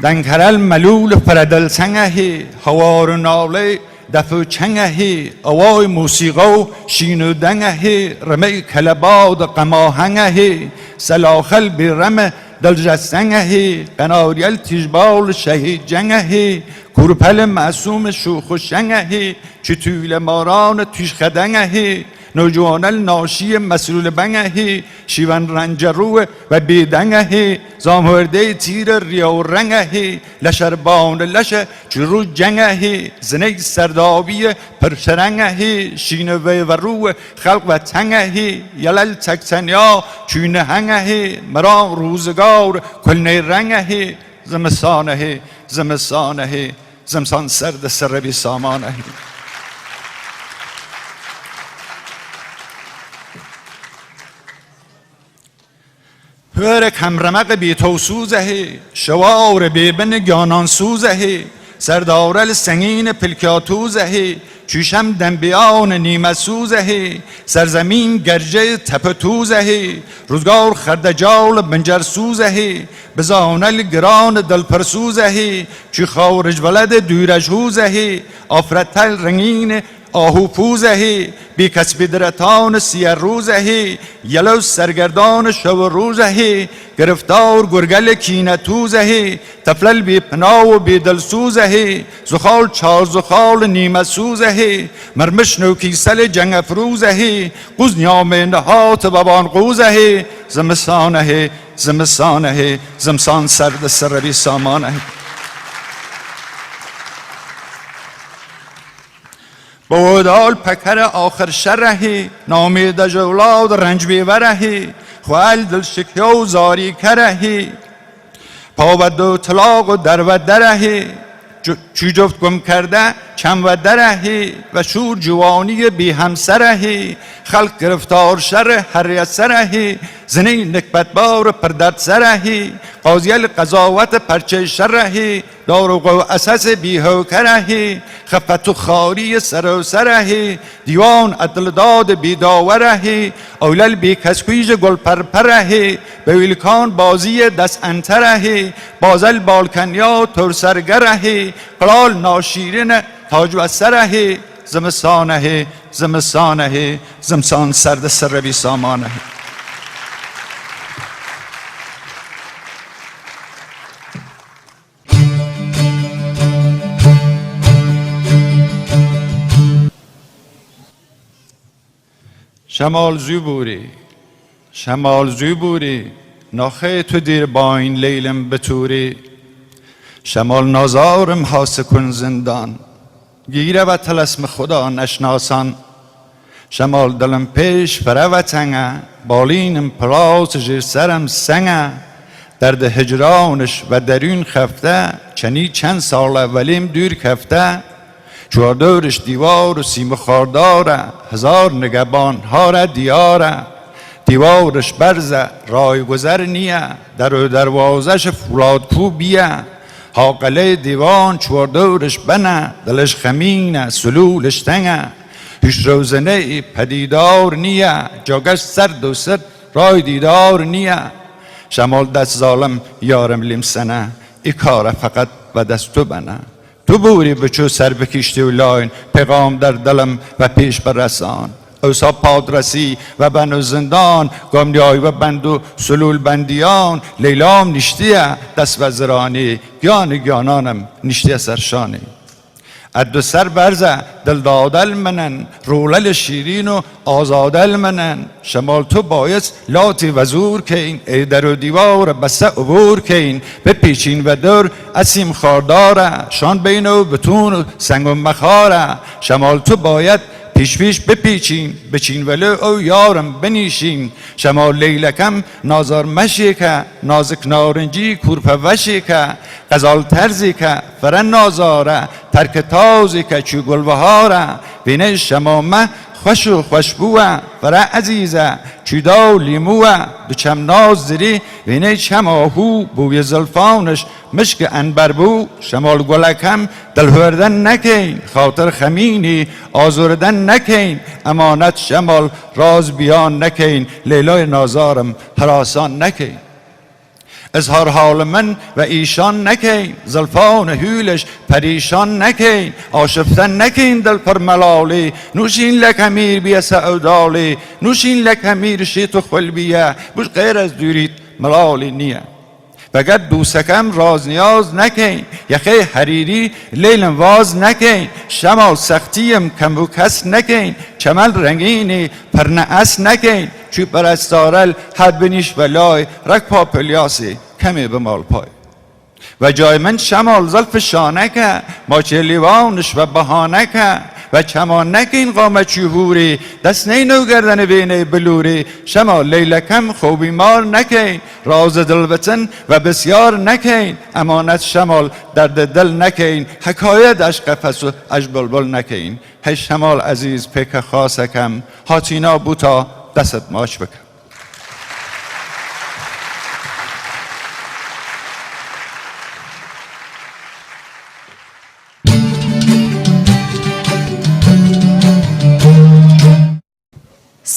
دنکرل ملول پردل سنگهی هوار ناله دفو چنگهی اوای موسیقو شینو دنگهی رمی کلباد قماهنگهی سلاخل بی رم دلجستنگهی قناریل تیجبال شهید جنگهی کرپل معصوم شوخ و شنگهی چطول ماران تیش خدنگهی نوجوانل ناشی مسئول بنگهی شیون رنجرو و بیدنگهی زامورده تیر ریو رنگهی لشربان لش چرو جنگهی زنگ سردابی پرشرنگهی شینوه و رو خلق و تنگهی یلل تکتنیا چونه هنگهی مرام روزگار کلنی رنگهی زمستانهی زمستانهی زمستان سرد سر بی سامانهی هر کمرمق بی توسوزه شوار بی بن گانان سوزه سردارل سنگین پلکاتوزه چوشم دنبیان نیمه سوزه سرزمین گرجه تپتوزه روزگار خردجال بنجر سوزه بزانل گران دلپرسوزه چی خارج ولد دویرجوزه آفرتل رنگین آهو پوزهی بی کسب درتان سیر روزهی یلو سرگردان شو روزهی گرفتار گرگل کینتوزهی تفلل بی پناه و بی دلسوزهی زخال چار زخال نیمه سوزهی مرمش نوکیسل جنگ افروزهی قوز نیام نهات بابان قوزهی زمستانهی زمستانهی زمستان سرد سر بی سامانهی بودال پکر آخر شرهی نامید جولاد رنج بیورهی خوال دل شکیو زاری کرهی پا و دو طلاق و در و درهی چی جفت گم کرده کم و درهی و شور جوانی بی همسرهی خلق گرفتار شر هر سرهی زنی نکبتبار پر درد سرهی قاضیل قضاوت پرچه شرهی داروغ و اساس بی هوکرهی خفت و خاری سر و سرهی دیوان عدل داد بی داورهی اولل بی کسکویج گل پرپرهی به ویلکان بازی دست انترهی بازل بالکنیا تر سرگرهی قلال ناشیرین تاج و سرهی زمستانه زمستانه زمستان سرد سر بی سامانه. شمال زوبوری ناخه تو دیر با این لیلم بتوری شمال نازارم حاس کن زندان گیره و تلسم خدا نشناسان شمال دلم پیش فره و تنگه بالینم پلاس جیر سرم سنگه درد هجرانش و درون خفته چنی چند سال اولیم دور کفته چواردورش دیوار و سیم خارداره هزار نگبان ها را دیاره دیوارش برزه رای گذر نیه در و دروازش فولاد کوبیه حاقله دیوان چواردورش بنه دلش خمینه سلولش تنگه هیچ روزنه پدیدار نیه جاگش سرد و سرد رای دیدار نیه شمال دست ظالم یارم لیمسنه ای کار فقط و دست تو بنه تو بوری بچو سر بکشتی و لاین پیغام در دلم و پیش برسان اوسا پادرسی و بن و زندان گامنیای و بند و سلول بندیان لیلام نشتیه دست وزرانی گیانانم نشتیه سرشانی ادو سر برزه دل دادل منن رولل شیرین و آزادل منن شمال تو باید لاتی وزور کین ای در و دیوار بسته عبور کین بپیچین و در اسیم خارداره شان بین و بتون و سنگ و مخاره شمال تو باید پیش پیش بپیچین بچین ولو او یارم بنیشین شمال لیلکم نازار مشی که نازک نارنجی کورپه وشی که غزال ترزی که فرن نازاره ترک تازی که چو گلوهاره بینه شمامه خوش و خوشبوه فرا عزیزه چودا و لیموه دو چم ناز زری بینه چم آهو بوی زلفانش مشک انبربو شمال گلکم دلهوردن نکین خاطر خمینی آزردن نکین امانت شمال راز بیان نکین لیلای نازارم هراسان نکین اظهار حال من و ایشان نکین زلفان هولش پریشان نکین آشفتن نکین دل پر ملالی نوشین لک امیر بیا سعودالی نوشین لک امیر شیط و خل بیا بوش غیر از دوریت ملالی نیه وگر دوستکم راز نیاز نکین یخه حریری لیلم واز نکین شمال سختیم کم و کس نکین چمل رنگینی پرنعس نکین چو پرستارل حد بنیش ولای رک پا پلیاسی کمی به مال پای و جای من شمال زلف شانکه ماچه لیوانش و بهانکه و چمان نکین قامت چوهوری دست نینو گردن بینه بلوری شمال لیلکم خوبی مار نکین راز دل بتن و بسیار نکین امانت شمال درد دل نکین حکایت اش قفس و اش بلبل نکین هی شمال عزیز پیک خاصکم هاتینا بوتا دست ماچ بکن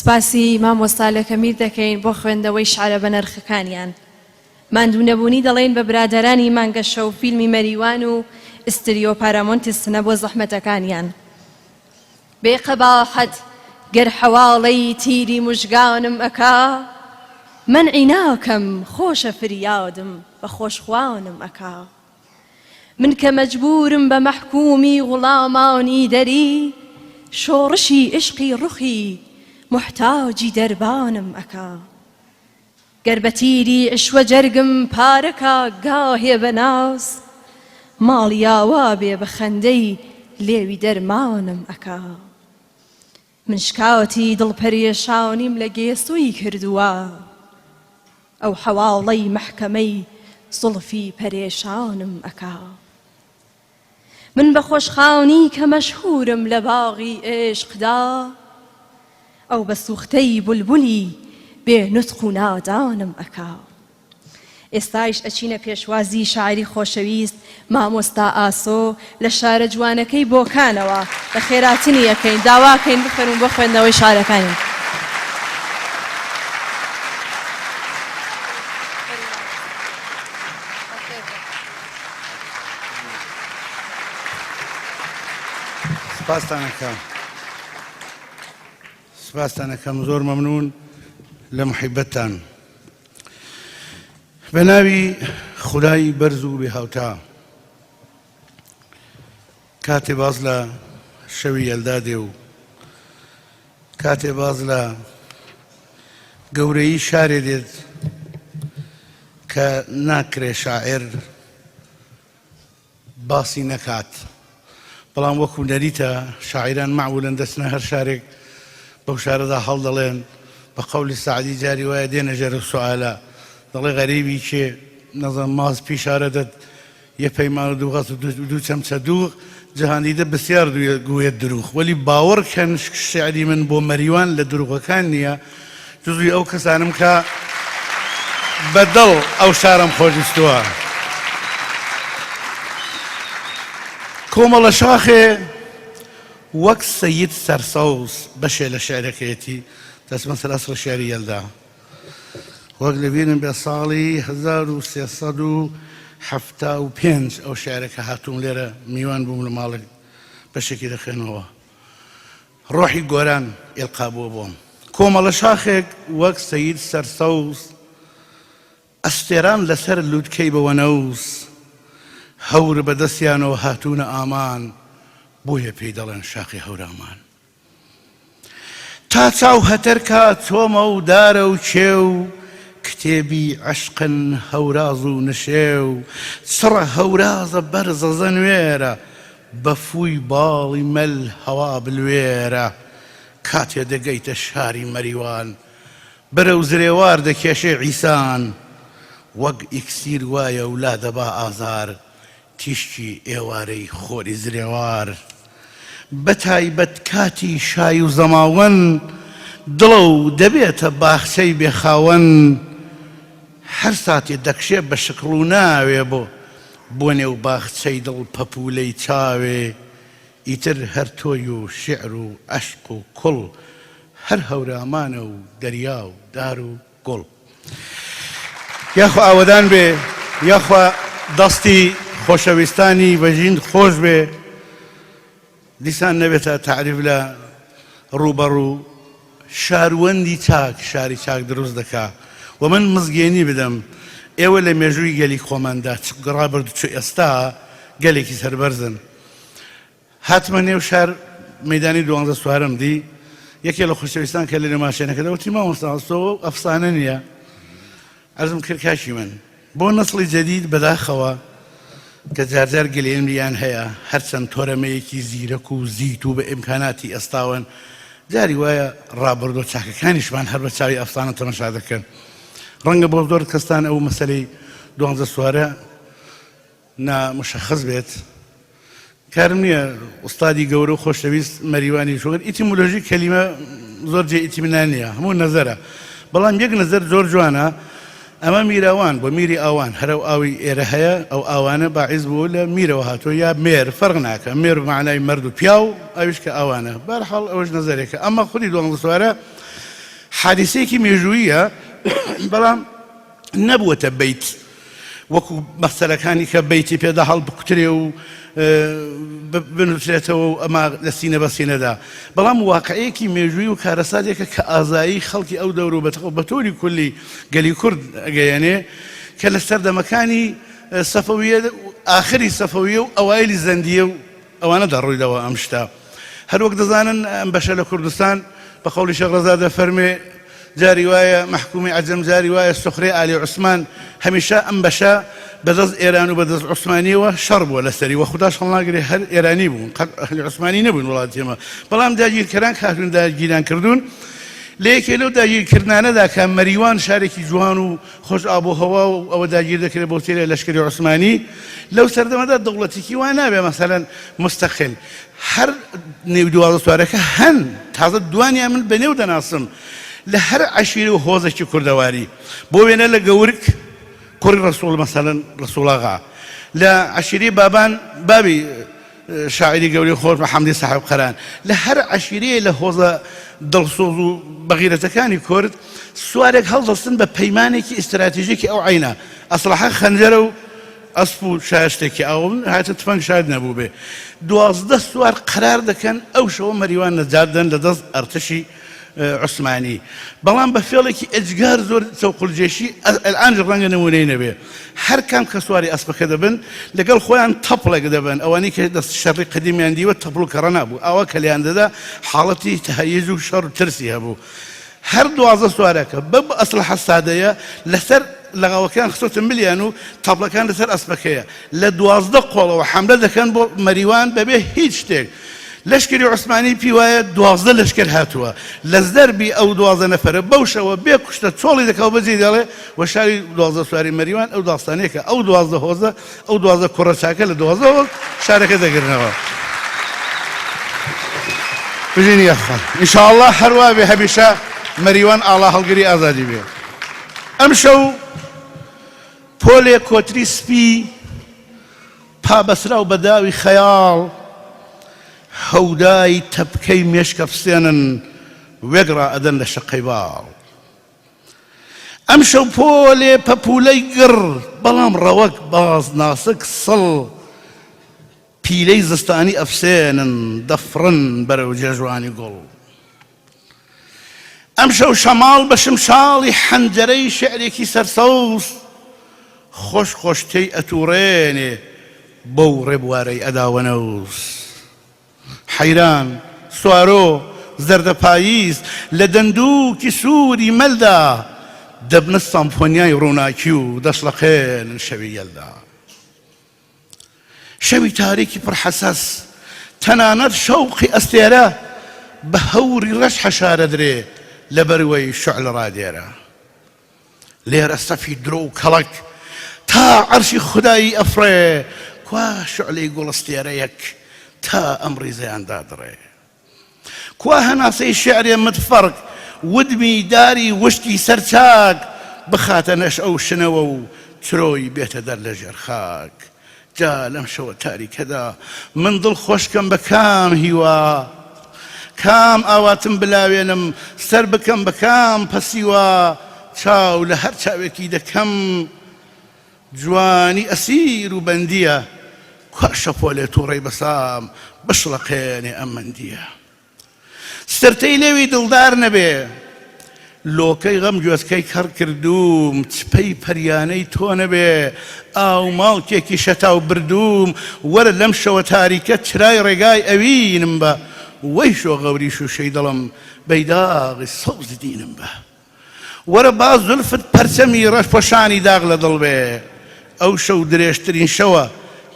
سپاسی مامۆستا لە کەمیر دەکەین بۆ خوێندەوەی شعرە بە نرخەکانیان ماندوو نەبوونی دەڵێن بە برادەرانی مانگەشە و فیلمی مەریوان و ئستریۆ پارامۆنتستنە بۆ زەحمەتەکانیان بێ قەباحەت گەر حەواڵەی تیری موژگانم ئەکا منعی ناکەم خۆشە فریادم بە خۆشخوانم ئەکا من کە مەجبورم بە مەحکومی غوڵامانی دەری شۆڕشی عشقی ڕوخی محتاجی دەربانم ئەکا گەر بە تیری عشوە جەرگم پارەکە گاهێ بە ناز ماڵیاوا بێ بە خەندەی لێوی دەرمانم ئەکا من شکاوتی دڵپەرێشانیم لە گێسووی کردووە ئەو حەواڵەی مەحکەمەی زوڵفی پەرێشانم ئەکا من بە خۆشخاونی کە مەشهورم لە باغی عێشقدا ئەو بە سوختەی بولبولی بێ نوتق و نادانم ئەکا. ئێستایش ئەچینە پێشوازی شاعری خۆشەویست مامۆستا ئاسۆ لە شارە جوانەکەی بۆکانەوە بە خێراتنی یەکەین داواکەین بخەرون بۆ خوێندنەوەی شارەکانین. سپاستانەکەم زۆر مەمنون لە محیبەتتان. بە ناوی خودای بەرز و بێهاوتا کاتێ باز لە شەوی یەلدا دێ و کاتێ باز لە گەورەی شارێ دێت کە ناکرێ شاعر باسی نەکات، بەڵام وەکو نەریتە شاعیران معمولەن دەچنە هەر شارێک بەو شارەدا هەڵ دەڵێن بە قەولی سەعدی جاری وایە دێنە ژێر سوالە دەڵێ غەریبی کێ نەزان ماز پیشارە دەت یە پەیمان و دووغەز و دوو چەمچە دووغ جەهاندیدە بسیار گوێت دروغ، وەلی باوەڕکەن شعری من بۆ مەریوان لە دروغەکان نییە جزوی ئەو کەسانم کە بەدڵ ئەو شارم خۆشویستووە. کۆمەڵە شاخێ وەک سەید سەرسەوز بەشێ لە شعرەکەیەتی دەچمە سەر ئەسڵ شعری یەلدا. وەک لەبیرم بێ ساڵی 1375 ئەو شعرەکە هاتووم لێرە میوان بووم لە ماڵێک بەشێکی دەخێنەوە. ڕۆحی گۆران ئێڵقابووە بۆم. کۆمەڵە شاخێک وەک سەید سەرسەوز ئەستێران لەسەر لووتکەی بەوە نەوز هەور بەدەستیانەوە هاتوونە ئامان بۆیە پێی دەڵێن شاخی هەورامان. تا چاو هەتەرکە چۆمە و دارە و چێو کتێبی عەشقن هەوراز و نشێو چڕە هەورازە بەرزە زەنوێرە بەفووی باڵی مەل هەوا بلوێرە کاتێ دەگەیتە شاری مەریوان بەرە و زرێوار دەکێشێ عیسان وەک ئیکسیر وایە و لا دەبا ئازار تیشکی ئێوارەی خۆری زرێوار. بەتایبەت کاتی شای و زەماوەن دڵە و دەبێتە باخچەی بێخاوەن هەر ساتێ دەکشێ بە شکڵ و ناوێ بۆ نێو باخچەی دڵ پەپولەی چاوێ ئیتر هەر تۆی و شعر و عەشق و کوڵ هەر هەورامانە و دەریا و دار و گوڵ. یاخوا ئاوەدان بێ یاخوا دەستی خۆشەویستانی بەژین خۆش بێ دیسان نەبێتە تعریف لە ڕوبەڕوو شاروەندی چاک شاری چاک دروست دەکا و من مزگێنی بدەم ئێوە لە مێژووی گەلی خۆماندا ڕابرد چ ئێستا گەلێکی سەربەرزن. هاتمە نێو شار مەیدانی دوانزە سوارم دی یەکێ لە خۆشەویستان کە لە ماشێنەکەدا وتی مامۆستاسۆ ئەفسانە نییە عەرزم کرد کاشی من بۆ نەسڵی جەدید بەداخەوە کە جارجار گلێنیان هەیە هەرچەند تۆرەمەیەکی زیرەک و زیت و بە ئیمکاناتی ئێستاون جاری وایە ڕابردۆ چاکەکانیشمان هەر بە چاوی ئەفسانە تەماشا دەکەن. ڕەنگە بۆ زۆر کەستان ئەو مەسەلەی دوانزە سوارە نامشەخص بێت کارم نییە ئوستادی گەورە و خۆشەویست مەریوانی شوگەر ئیتیمولۆژی کەلیمە زۆر جێ ئیتیمنان نییە هەموو نەزەرە بەڵام یەک نەزەر زۆر جوانە ئەمە میراوان بۆ میری ئاوان هەرە ئاوی ئێرە هەیە ئەو ئاوانە باعیز بوو لە میرەوە هاتۆ یا مێر فەرق ناکە مێر بمعنای مرد و پیا و ئەویش کە ئەوانە بەرحاڵ ئەوەش نەزەرێکە ئەمە خودی دوانزە سوارە حادیسەیەکی مێژوویە بەڵام نەبووەتە بیت وەکو مەسەلەکانی کە بیتی پێدا هەڵ بکوترێ و بنووسێتەوە و ئەمە لە سینە بە سینەدا بەڵام واقعەیەکی مێژووی و کارەساتێکە کە ئازایی خەڵکی ئەو دەور و بە تۆری کولی گەلی کورد ئەگەیەنێ کە لە سەردەمەکانی سەفەویە ئاخری سەفەویە و ئەوایلی زەندیە و ئەوانە دەڕوویدەوە ئەم شتە هەر وەک دەزانن ئەم بەشە لە کوردستان بە قەولی شێخ ڕەزا دەفەرمێ جاری وایە محکومی عەجەم جاری وایە سوخرێ ئالی عوسمان هەمیشە ئەم بەشە بەدەست ئێران و بەدەست عوسمانیەوە شەڕ بووە لەسەری وە خوداش هەڵناگرێ هەر ئێرانی بوون ئەهلی عوسمانی نەبوون وڵاتی ئێمە بەڵام داگیرکەران هاتوون داگیران کردوون لەیەکێ لەو داگیرکردانەدا کە مەریوان شارێکی جوان و خۆش ئابوهەوا و ئەوە داگیر دەکرێت بۆ تێرە لەشکری عوسمانی لەو سەردەمەدا دەوڵەتێکی وان نابێ مەسەلەن مستەقل هەر نێو دوازدە سوارەکە هەن تازە دوانیان من بەنێو دەناسم لە هەر عەشیرە و هۆزێکی کوردەواری بۆ وێنە لە گەورک کوڕی ڕەسوڵ مەسەلەن ڕەسوڵاغا لە عەشیرەی بابان بابی شاعری گەوری خۆش محەمدی ساحب قەران لە هەر عەشیرەیە لە هۆزە دڵسۆز و بەغیرەتەکانی کورد سوارێک هەڵدەستن بە پەیمانێکی ئیستراتیژیکی ئەو عینە ئەسلحە خەنجەرە و ئەسپ و شایشتێکی ئەوم هاتە تفەنگ شاید نەبوو بێ 12 سوار قرار دەکەن ئەو شەوە مەریوان نەجاردن لە دەست ئەرتشی عوسمانی بەڵام بە فێڵێکی ئەجگار زۆر چەوقولجێشی ئەلان ڕەنگە نمونەی نەبێ هەر کام کە سواری ئەسپەکە دەبن لەگەڵ خۆیان تەپڵێک دەبن ئەوانەی کە دەست شەڕی قەدیمیان دیوە تەپڵ و کەڕە نابوو ئەوە کە لیان دەدا حاڵەتی تەهەییج و شەڕ و ترسی هەبوو هەر 12 سوارەکە بە ئەسلحە سادەیە لەسەر لەغاوەکان خستۆتە ملیان و تەپڵەکان لەسەر ئەسپەکەیە لە 12 قۆڵەوە حەملە دەکەن بۆ مەریوان بەبێ هیچ شتێک لەشکری عوسمانی پێی وایە 12 لەشکر هاتووە لە زەربی ئەو 12 نەفەرە بەو شەوە بێ کوشتە چۆڵی دەکەوە بەجێ دەڵێ وە شاری 12 سواری مەریوان ئەو داستانێکە ئەو 12 هۆزە ئەو 12 کوڕە چاکە لە 12 هۆز شارەکە دەگرنەوە بژینی یەخوا ئینشاءالله هەروە بێ هەمیشە مەریوان ئاڵا هەڵگری ئازادی بێ ئەم شەو پۆلێ کۆتری سپی پابەسراو بە داوی خەیاڵ هەودای تەپکەی مێشکە بسێنن وێگڕا ئەدەن لە شەقەی باڵ ئەم شەو پۆلێ پەپولەی گڕ بەڵام ڕەوەک باز ناسک سڵ پیلەی زستانی ئەفسێنن دەفڕن بەرەو جێژوانی گوڵ ئەم شەو شەماڵ بە شمشاڵی حەنجەرەی شعرێکی سەرسەوس خۆش خۆشتەی ئەتوڕێنێ بەو ڕێبوارەی ئەداوەنەوس حەیران سوارۆ زەردە پاییز لە دەندووکی سووری مەلدا دەبنە سامفۆنیای ڕووناکی و دەشڵەقێنن شەوی یەلدا شەوی تاریکی پڕحەسەس تەنانەت شەوقی ئەستێرە بە هەوری ڕەش حەشارە درێ لە بەروەی شعل ڕادێرە لێرە سەفی درۆ و کەڵک تا عەرشی خودایی ئەفڕێ کوا شعلەی گوڵستێرەیەک تا ئەمری زەیاندا دڕێ کوا هەناسەی شعرێ متفەرق ودمی داری وشتی سەرچاک بخاتە نەش ئەو شنەوە و چرۆی بێتە دەر لە ژێر خاک جا لەم شەوە تاریکەدا من دڵ خۆشکەم بە کام هیوا کام ئاواتم بلاوێنم سەر بکەم بە کام پەسیوە چاو لە هەر چاوێکی دەکەم جوانی ئەسیر و بەندیە کوا شەپۆلێ تووڕەی بەسام بشڵەقێنێ ئەم مەندیە سرتەی لێوی دڵدار نەبێ لۆکەی غەم گوێزکەی کەڕ کردوم چپەی پەریانەی تۆ نەبێ ئاو ماڵکێکی شەتاو بردوم وەرە لەم شەوە تاریکە چرای ڕێگای ئەوینم بە وەی شۆ غەوری شوشەی دڵم بەیداغی سەوز دینم بە وەرە با زولفت پەرچەمی ڕەشپۆشانی داغ لە دڵ بێ ئەو شەو درێژترین شەوە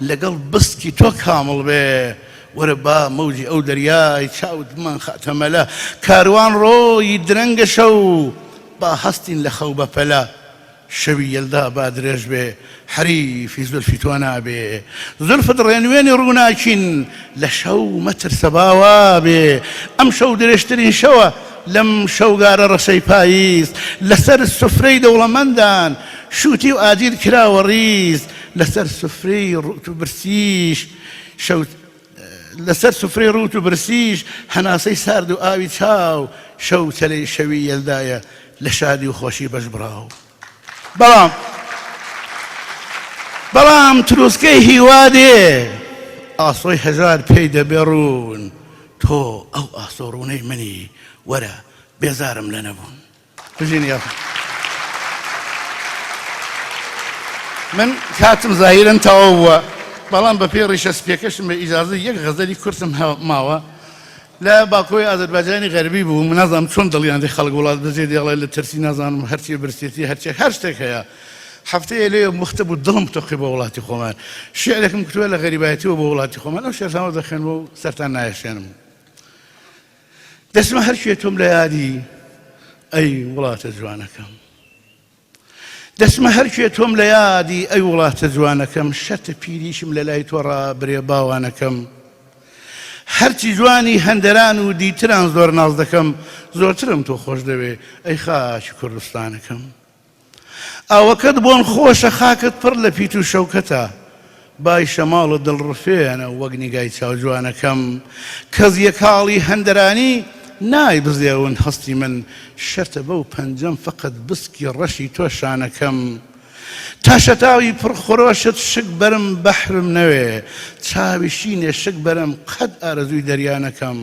لەگەڵ بسکی تۆ کامڵ بێ وەرە با مەوجی ئەو دەریای چاودمان خاتەمەلە کاروان ڕۆی درەنگە شەو با هەستین لە خەو بەپەلە شەوی یەلدا با درێژ بێ حەریفی زولفی تۆ نابێ زولفت ڕێنوێنی ڕووناکین لە شەو مەترسە باوا بێ ئەم شەو درێژترین شەوە لەم شەوگارە ڕەشەی پاییز لەسەر سفرەی دەوڵەمەندان شووتی و ئاجیر کراوە ڕیز لەسەر سفرەی ڕوت و برسیش لەسەر سفرەی ڕوت و برسیش هەناسەی سارد و ئاوی چاو شەو چەلەی شەوی یەلدایە لە شادی و خۆشی بەش براو بەڵام تروسکەی هیوا دێ ئاسۆی هەژار پێی دەبێڕون تۆ ئەو ئاسۆڕوونەی منی وەرە بێزارم لە نەبوون بژینی من کاتم زاهیرن تەواو بووە بەڵام بە پێی ڕیشە سپێکەشم بە ئیجازە یەک غەزەلی کورسم ماوە لە باکۆی ئازەربایجانی غەربی بوو من نازانم چۆن دڵیان دێ خەڵک وڵات بەجێ دێڵێ لە ترسی نازانم هەرچی برسێتی هەر شتێک هەیە هەفتەیە لێ مختب و دڵم تۆقی بە وڵاتی خۆمان شعرێکم کردووە لە غەریبایەتیەوە بە وڵاتی خۆمان ئەو شێرزانەوە دەخوێنەوە و سەرتان نایەشێنم دەچمە هەر شوێ تۆم لە یادی ئەی وڵاتە جوانەکەم دەسمە هەرکوێ تۆم لە یادی ئەی وڵاتە جوانەکەم شەرتە پیریشم لە لای تۆڕا برێ باوانەکەم هەرچی جوانی هەندەران و دیتران زۆر ناز دەکەم زۆرترم تۆ خۆش دەوێ ئەی خاچی کوردستانەکەم ئاوەکەت بۆن خۆشە خاکت پڕ لە پیت و شەوکەتە بای شەماڵ دڵڕفێنە وەک نیگای چاو جوانەکەم کەس یەکاڵی هەندەرانی نای بزێون هەستی من شەرتە بەو پەنجەم فقط بسکی ڕەشی تۆ شانەکەم تا شەتاوی پڕخۆرۆشت شک بەرم بەحرم نەوێ چاوی شینێ شک بەرم قەت ئارەزووی دەریانەکەم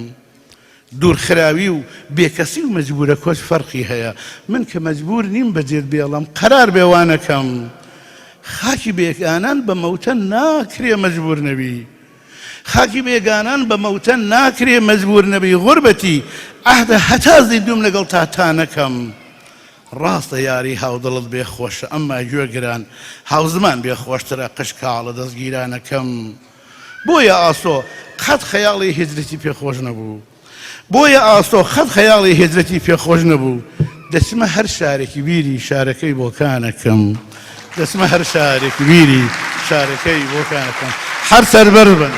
دوور خراوی و بێکەسی و مەجبورە کۆچ فەرقی هەیە من کە مەجبور نیم بەجێت بێڵم قەرار بێوانەکەم خاکی بێگانان بە مەوتە ناکرێ مەجبور نەبی خاکی بێگانان بە مەوتە ناکرێ مەجبور نەبی غوربەتی ئەهدە هەتا زیندوم لەگەڵ تاتانەکەم ڕاستە یاری هاودڵت بێخۆشە ئەمما گوێگران هاوزمان بێخۆشترە قشکاڵە دەستگیرانەکەم بۆیە ئاسۆ قەت خەیاڵی هجرەتی پێخۆش نەبوو بۆیە ئاسۆ خەت خەیاڵی هجرەتی پێخۆش نەبوو دەچمە هەر شارێکی بیری شارەکەی بۆکانەکەم دەچمە هەر شارێکی بیری شارەکەی بۆکانەکەم هەر سەربەر بن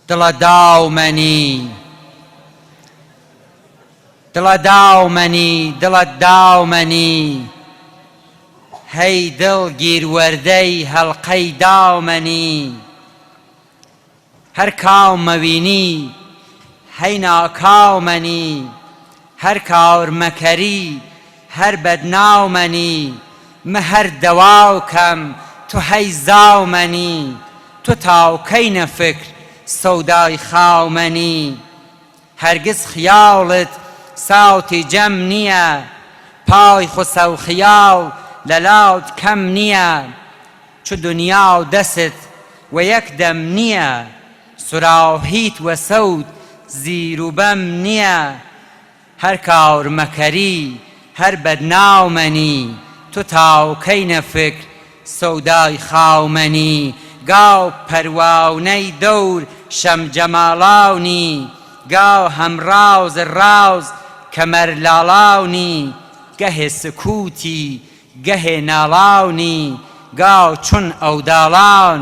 دڵە داومەنی دڵە داومەنی دڵە داومەنی هەی دڵ گیروەردەی هەڵقەی داومەنی هەر کاومەوینی هەی ناکاومەنی هەر کاورمەکەری هەر بەدناومەنی مە هەر دەواوکەم تو هەی زاومەنی تو تاوکەی نەفکر سەودای خاومەنی هەرگز خیاڵت ساوتی جەم نییە پای خوسە و خیاڵ لە لاوت کەم نییە چو دنیا و دەست و یەک دەم نییە سوراوهیت وە سەود زیر و بەم نییە هەر کاورمەکەری هەر بەدناومەنی تو تاوکەی نەفکر سەودای خاومەنی گاو پەرواونەی دەور شەمجەماڵاونی گاو هەمڕاوز ڕاوز کەمەرلاڵاونی گەهێ سکوتی گەهێ ناڵاونی گاو چون ئەوداڵاون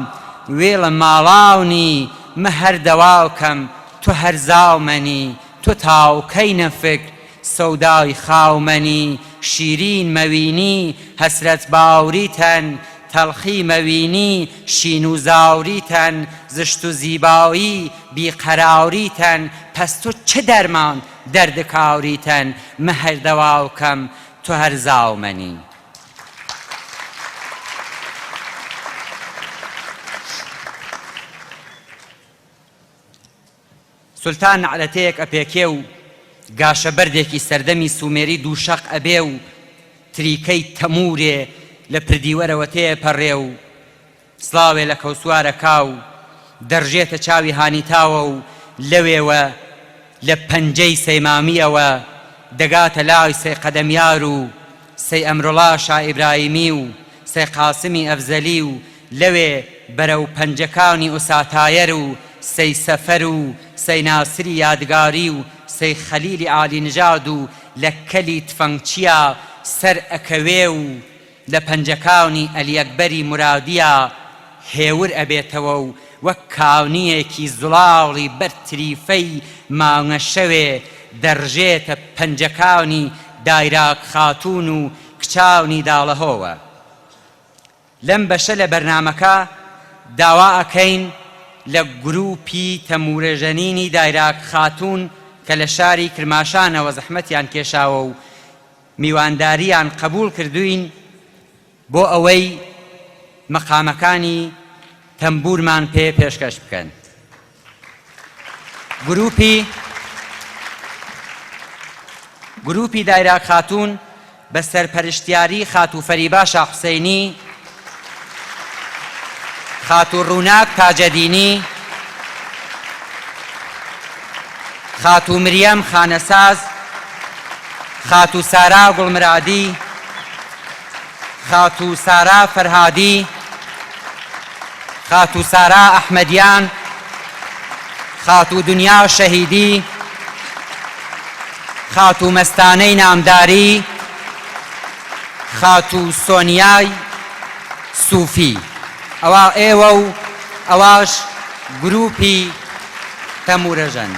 وێڵە ماڵاونی مە هەر دەواوکەم تو هەر زاومەنی تو تاوکەی نەفکر سەودای خاومەنی شیرین مەوینی هەسرەت باوریتەن تەڵخی مەوینی شین و زاوریتەن زشت و زیبایی بیقەراوریتەن پەس تۆ چه دەرمان دەردەکاوریتەن مە هەر دەواوکەم تو هەر زاومەنی سولتان نەعلەتەیەک ئەپێکێ و گاشە بەردێکی سەردەمی سومێری دووشەق ئەبێ و تریکەی تەمورێ لە پردیوەرەوە تێپەڕێ و سڵاوێ لە کەوسوارە کاو دەڕژێتە چاوی هانیتاوە و لەوێوە لە پەنجەی سەیمامیەوە دەگاتە لای سەی قەدەمیار و سەی ئەمرۆڵا شا ئیبراهیمی و سەی قاسمی ئەفزەلی و لەوێ بەرەو پەنجەکانی ئوساتایەر و سەی سەفەر و سەی ناسری یادگاری و سەی خەلیلی عالی نژاد و لە کەلی تفەنگچیە سەر ئەکەوێ و لە پەنجەکانی ئەلیەکبەری مرادیە هێور ئەبێتەوە و وەک کاونیەکی زڵاوڵی بەرتریفەی ماوەنە شەوێ دەڕژێتە پەنجەکانی دایراک خاتون و کچاونی داڵەهۆوە. لەم بەشە لە بەرنامەکە داوا ئەکەین لە گروپی تەمورەژەنینی دایراک خاتون کە لە شاری کرماشانەوە زەحمەتیان کێشاوە و میوانداریان قبول کردوین بۆ ئەوەی مەقامەکانی تەمبورمان پێ پێشکەش بکەن. گروپی دایراک خاتون بە سەرپەرشتیاری خاتو فەریبا شاح حوسەینی، خاتو ڕووناک تاجەدینی، خاتو مریەم خانەساز، خاتو سارا گوڵمرادی، خاتو سارا فەرهادی، خاتو سارا ئەحمەدیان، خاتو دنیا شەهیدی، خاتو مەستانەی نامداری، خاتو سۆنیای سوفی. ئەوە ئێوە و ئەواش گروپی تەمورەژەن.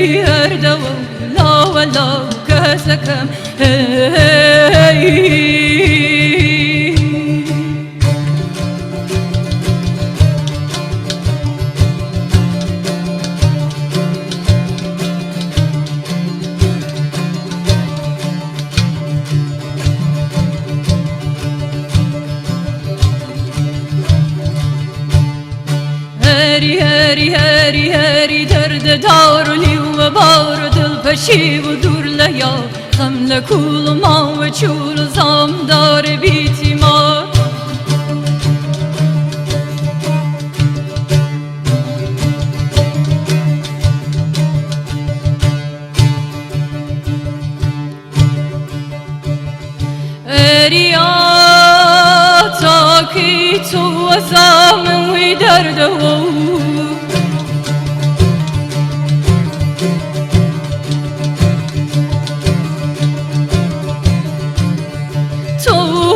هردو لا ولا كسكم هری هری هری هری درد دارلی و بار دل پشی و دور لیا خمل کول ما و چول زام دار بیتی ما ریاتا تو زام وی درد و تو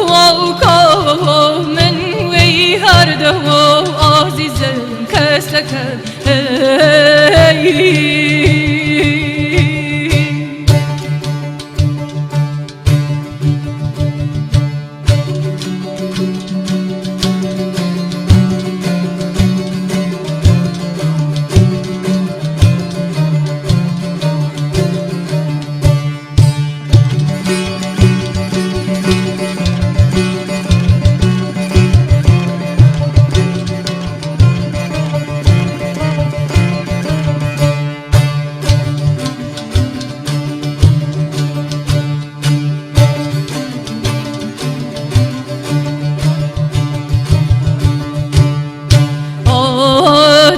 آوکا من وی هرد و عزیزم کسک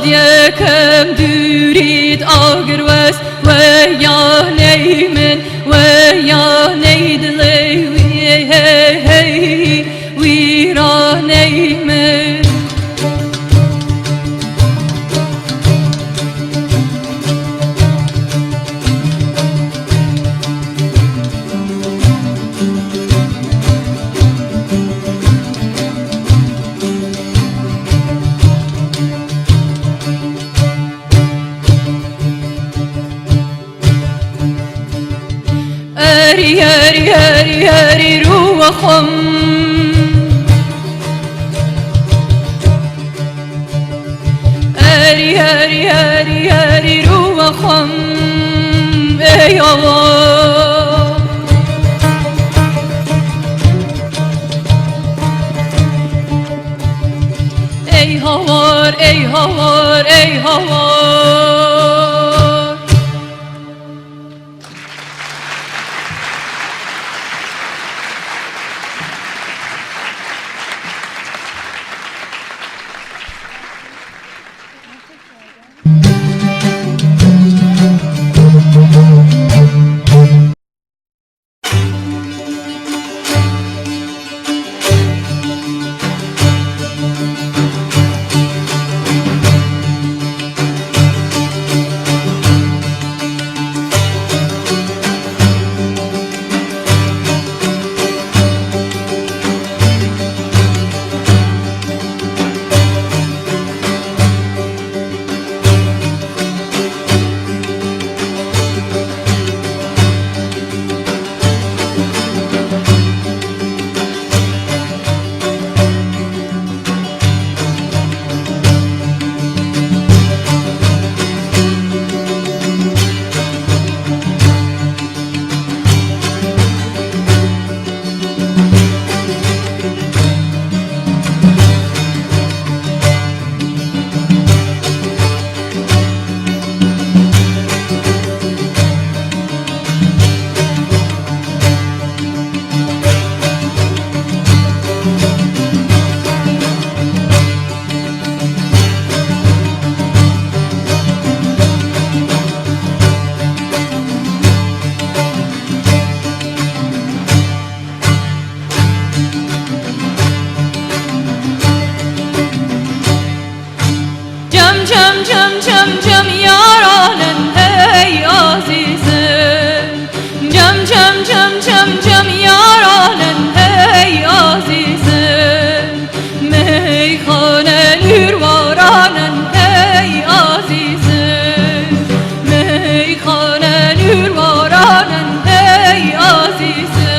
یکم دورید آگر وست و یا نیمن و یا نیدلی وی را نیمن هری هری هری هری روحم هری هری هری هری روحم ای هوا ای هوار ای هوار ای هوار میخوانن یوروارانن ای عزیزه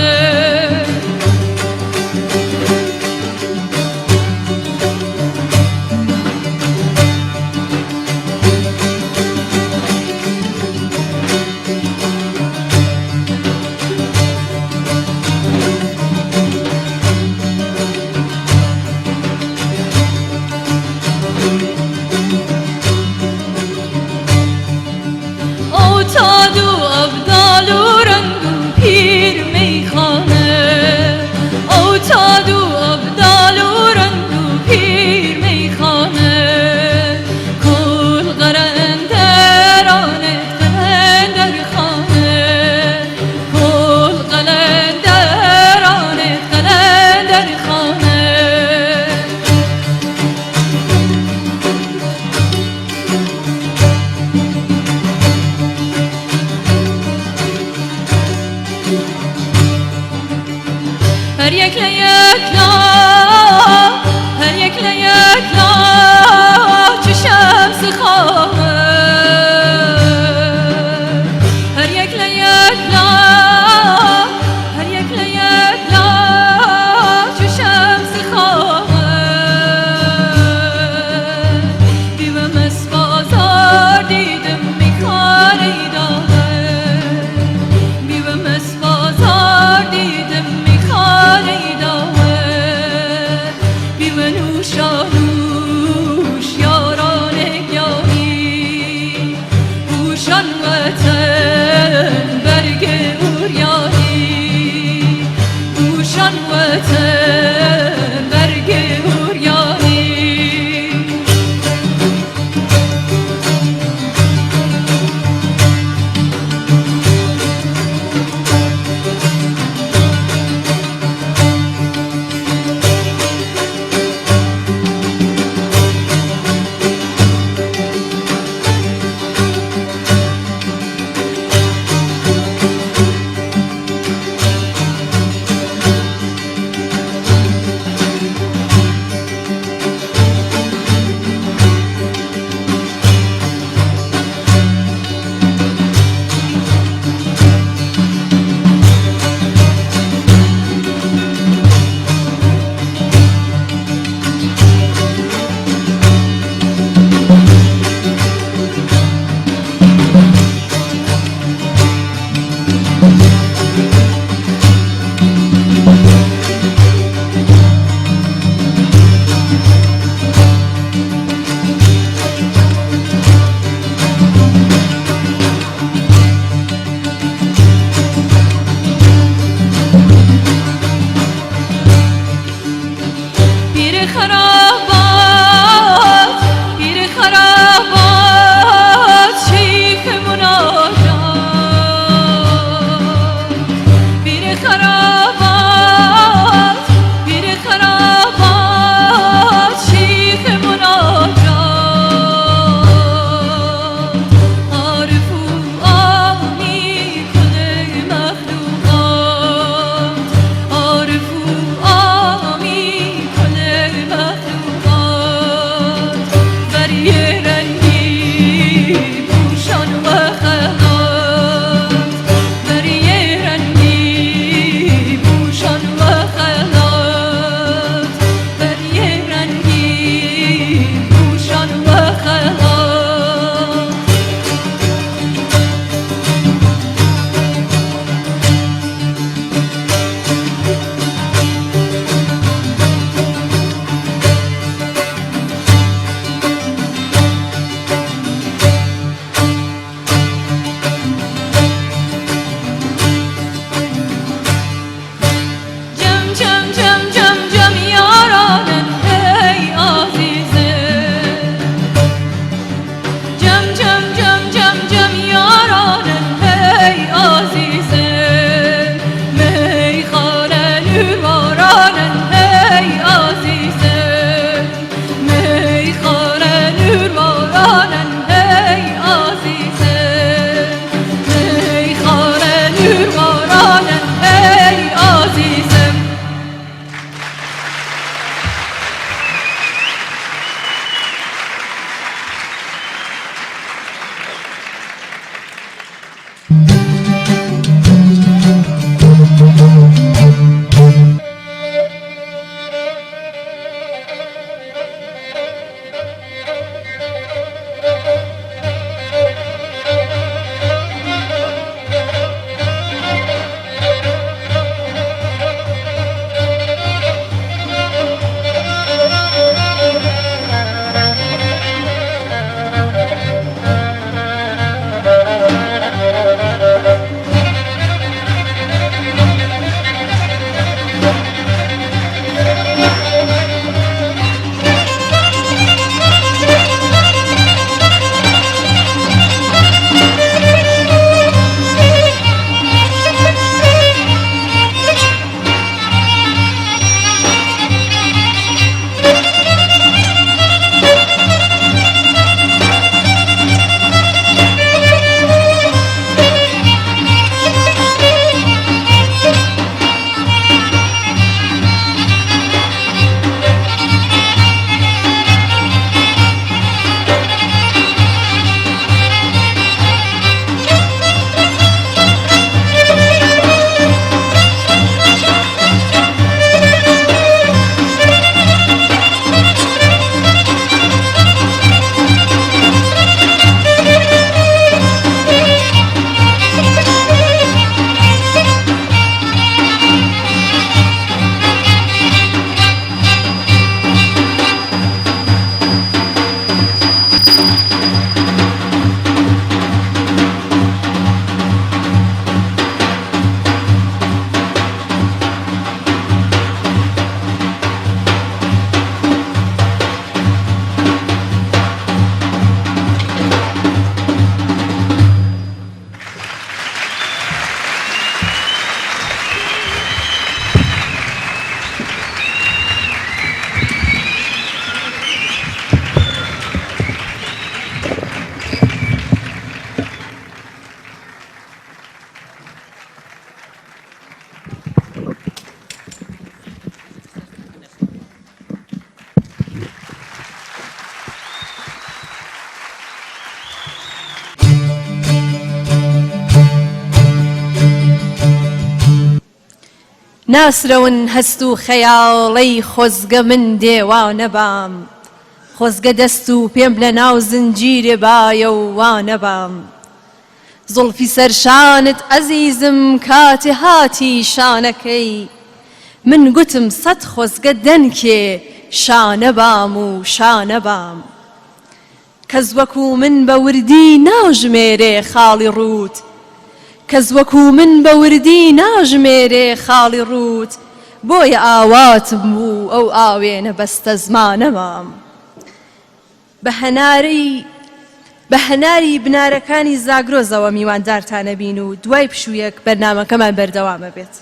اوتاد و ابدال و رنگ و پیر میخانه اوتاد و ابدال و رنگ و پیر میخانه کل قلندرانه قلندر خانه کل قلندرانه قلندر خانه هر یک لیکلا هر یک لیکلا چه شمس خواهد هر یک لیکلا هر یک لیکلا چه شمس خواهد بیوم از بازار دیدم میکاری داغه بیوم از بازار دیدم میکاری داغه بیو نوشانوش یاران یاری پوشان وطن برگ اوریانی پوشان وطن برگ اوریانی پیر خرابات پیر خرابات شیخ مناجات پیر خرابات پیر خرابات شیخ مناجات عارف و آمی کل مخلوقات عارف و آمی کل مخلوقات بری رنگی پوشان و خلق ناسرەون هەست و خەیاڵەی خۆزگە من دێوانە بام، خۆزگە دەست و پێم لە ناو زنجیرێ بایە و وانە بام. زولفی سەرشانت ئەزیزم کاتێ هاتی شانەکەی، من گوتم سەد خۆزگە دەنکێ شانە بام و شانە بام. کەس وەکو من بە وردی ناژمێرێ خاڵی ڕوت، کەس وەکو من بە وردی ناژمێرێ خاڵی ڕوت، بۆیە ئاواتم بوو ئەو ئاوێنە بەستە زمانە مام. بە هەناری بنارەکانی زاگرۆزەوە میواندارتانە بین و دوای پشوویەک بەرنامەکەمان بەردەوامە بێت.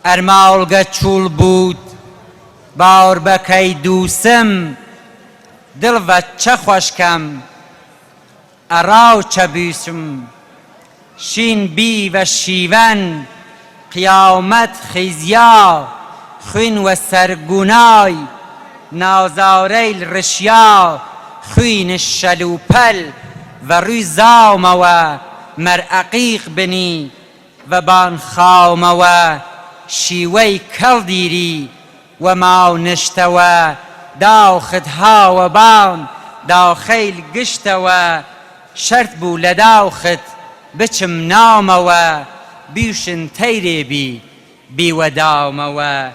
ئەرماڵگە چوڵ بووت باوەڕبەکەی دووسم دڵڤە چە خۆشکەم ئەڕاو چە بیسم شین بی و شیون قیامت خیزیا خوین و سرگونای نازارەی ڕشیا خوین شەلوپەل و ڕووی زاومەوە مەرعەقیق بنی و بانخاومەوە شیوەی کەڵدیری و ماونشتەوە داوخت هاوە بان داوخەیل گشتەوە شەرت بوو لە داوخت بچم نامەوە بیوشن تەیرێبی بیوە داومەوە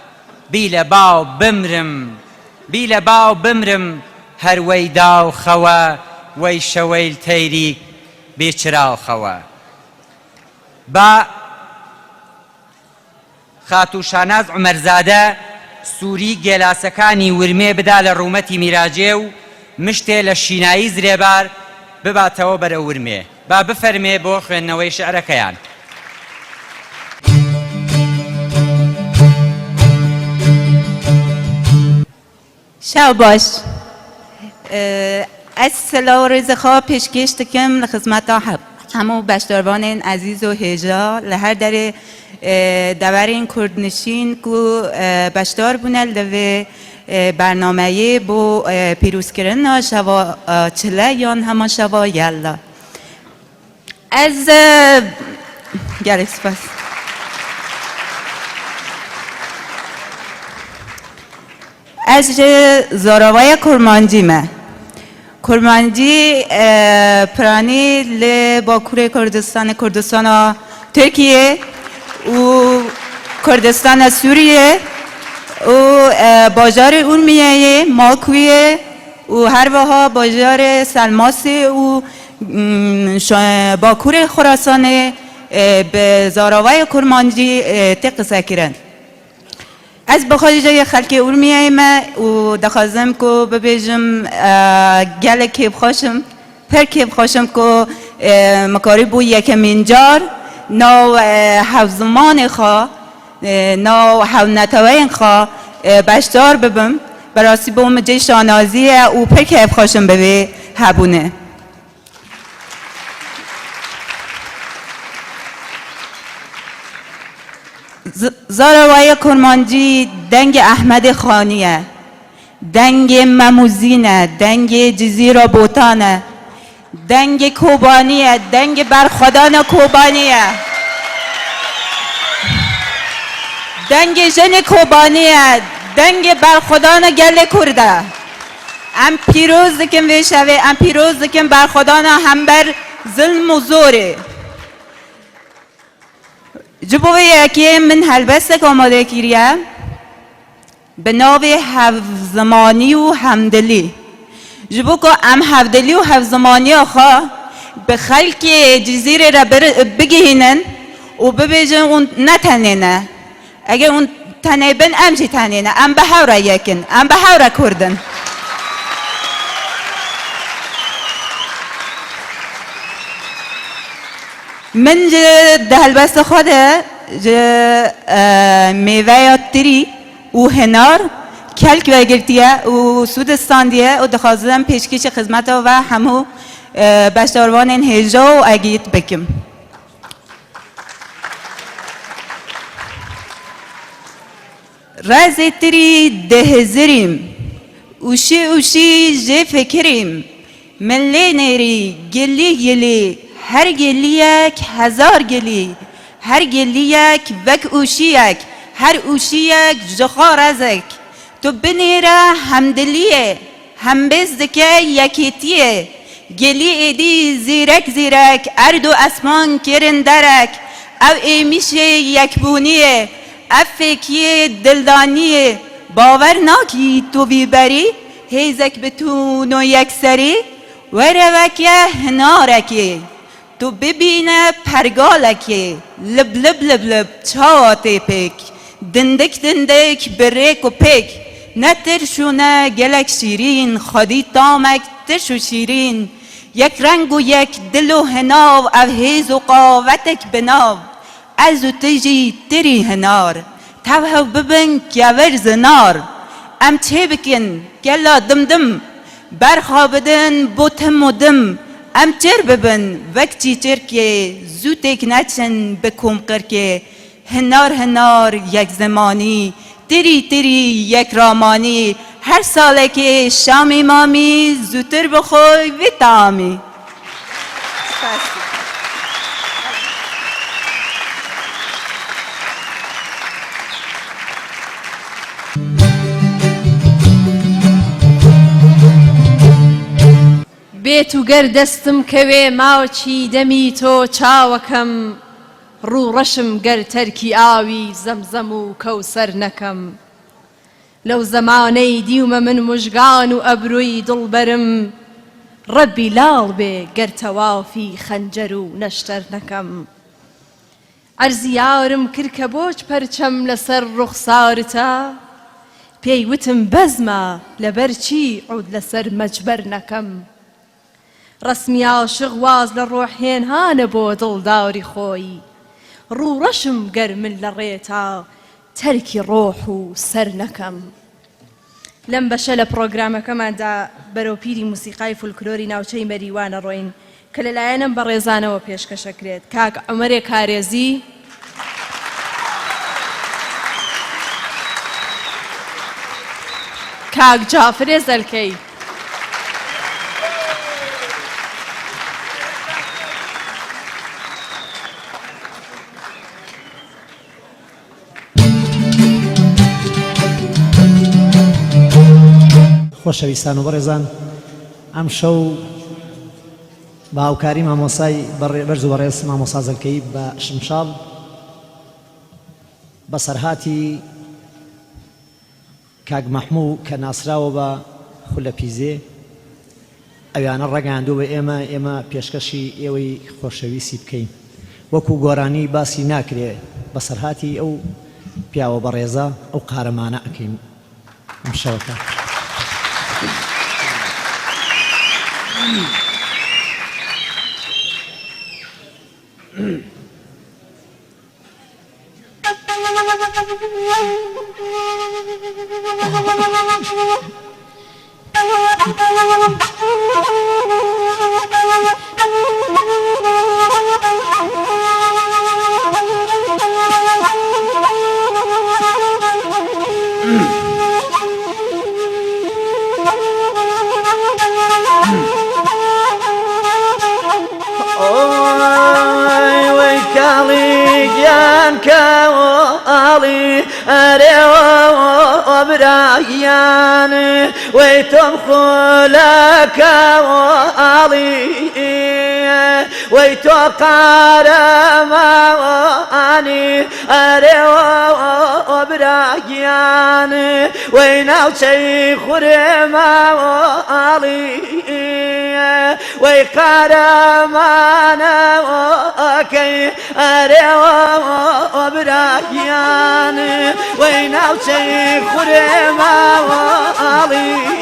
بی لە باو بمرم هەروەی داوخەوە وەی شەوەیل تەیری بێچراوخەوە با خاتوو شاناز عومەرزادە سووری گێلاسەکانی ورمێ بدا لە ڕوومەتی میراجێ و مشتێ لە شینایی زرێبار بباتەوە بەرە ورمێ با بفەرمێ بۆ خوێندنەوەی شعرەکەیان. شاو باش از سلا و رزخوا پیشکش دکم لخدمت همو بشداروان عزیز و هجا لهر در دورین کردنشین کو بشدار بونه لوه برنامه بو پیروز کردن شوا چله یان همان شوا یلا از گره سپاس از زاراوای کرمانجی پرانی ل باکوره کردستان ترکیه و کردستان سوریه و باجار اورمیه ماکویه و هر وها باجار سلماسه و باکوره خراسانه به زاراوای کرمانجی تقصه کرن از بخواهی خلک اورمیه ما و دخوازم که ببیجم گل کیب خوشم پر کیب خوشم که مکاری بو یکمین جار نو حوزمان خواه نو حونتوین خواه بشدار ببم براسی با مجه شانازیه و پر کیب خوشم ببی هبونه زاراوای کرمانجی دنگ احمد خانیه دنگ مموزینه دنگ جزیره بوتانه دنگ کوبانیه دنگ برخدان کوبانیه دنگ جن کوبانیه دنگ برخدان گل کرده ام پیروز دکن ویشوه ام پیروز دکن برخدان هم بر ظلم و زوره جبوی یکی من هلبسته آماده کریه به ناو حفظمانی و همدلی جبو که ام حفظدلی و حفظمانی آخوا به خلق جزیره را بگهینن و ببیجن اون نتنینه اگه اون تنیبن ام چی تنینه ام به هورا یکن ام به هورا کردن من ده هلبست خوده میوه تری و هنار کلک و گرتیه و سودستان دیه و دخوازم پیشکش خدمت و همو بشداروان این هجا و اگیت بکم رز تری ده زریم اوشی جه فکریم ملی نیری گلی هر گلی یک هزار گلی هر گلی یک وک اوشی یک هر اوشی یک جخار ازک تو بنیره همدلیه هم بزدکه یکیتیه گلی ایدی زیرک ارد و اسمان کرن درک او ایمیش یکبونیه او فکیه دلدانیه باور ناکی تو بیبری هیزک بتون و یکسری وروکه هنارکی تو ببینه پرگالکی لب چاواتی پیک دندک بریک و پیک نترشونه گلک شیرین خودی تامک ترشو شیرین یک رنگ و یک دل و هناو او هیز و قاوتک بناو از و تجی تری هنار تاو ببن کیاور زنار ام چه بکن گلا دمدم برخوابدن بوتم و دم ام چر ببن وقتی چر که زوتک نچن بکم کرکه هنار یک زمانی تری یک رامانی هر ساله که شام مامی زوتر بخوی و تامی بێت و گەر دەستم کەوێ ماوەکی دەمی تۆ چاوەکەم ڕوو ڕەشم گەر تەرکی ئاوی زەمزەم و کەوسەر نەکەم لەو زەمانەی دیومە من موژگان و ئەبرووی دڵبەرم ڕەبی لاڵ بێ گەر تەوافی خەنجەر و نەشتەر نەکەم عەرزی یارم کرد کە بۆچ پەرچەم لەسەر ڕوخسارتە پێی وتم بەزمە لەبەر چی عود لەسەر مەجبەر نەکەم ڕسمی عاشق واز لە ڕۆحێنهانە بۆ دڵداری خۆی ڕوو ڕەشم گەر من لە ڕێتا تەرکی ڕۆح و سەر نەکەم لەم بەشە لە پرۆگرامەکەماندا بەرەو پیری موسیقای فولکلۆری ناوچەی مەریوانە ڕۆین کە لەلایەنم بە ڕێزانەوە پێشکەشەکرێت کاک عومەرێ کارێزی کاک جافرێ زەلکەی خۆشەویستان و بەڕێزان ئەم شەو بە هاوکاری مامۆسای بەرز و بەڕێز مامۆسا زەلکەی بە شمشاڵ بە سەرهاتی کاک مەحموو کە ناسراوە بە خولە پیزێ ئەویانە ڕەگەاندوو بە ئێمە پێشکەشی ئێوەی خۆشەویستی بکەین وەکو گۆرانی باسی ناکرێ بە سەرهاتی ئەو پیاوە بەڕێزە ئەو قارەمانە ئەکەین ئەم شەوەکە ويتم خلك وعلي ويتو قارماني أريو وبرايان ويناو شيخ رما وعلي ويقارمانا وكي أريو وبرايان ويناو شيخ رما وعلي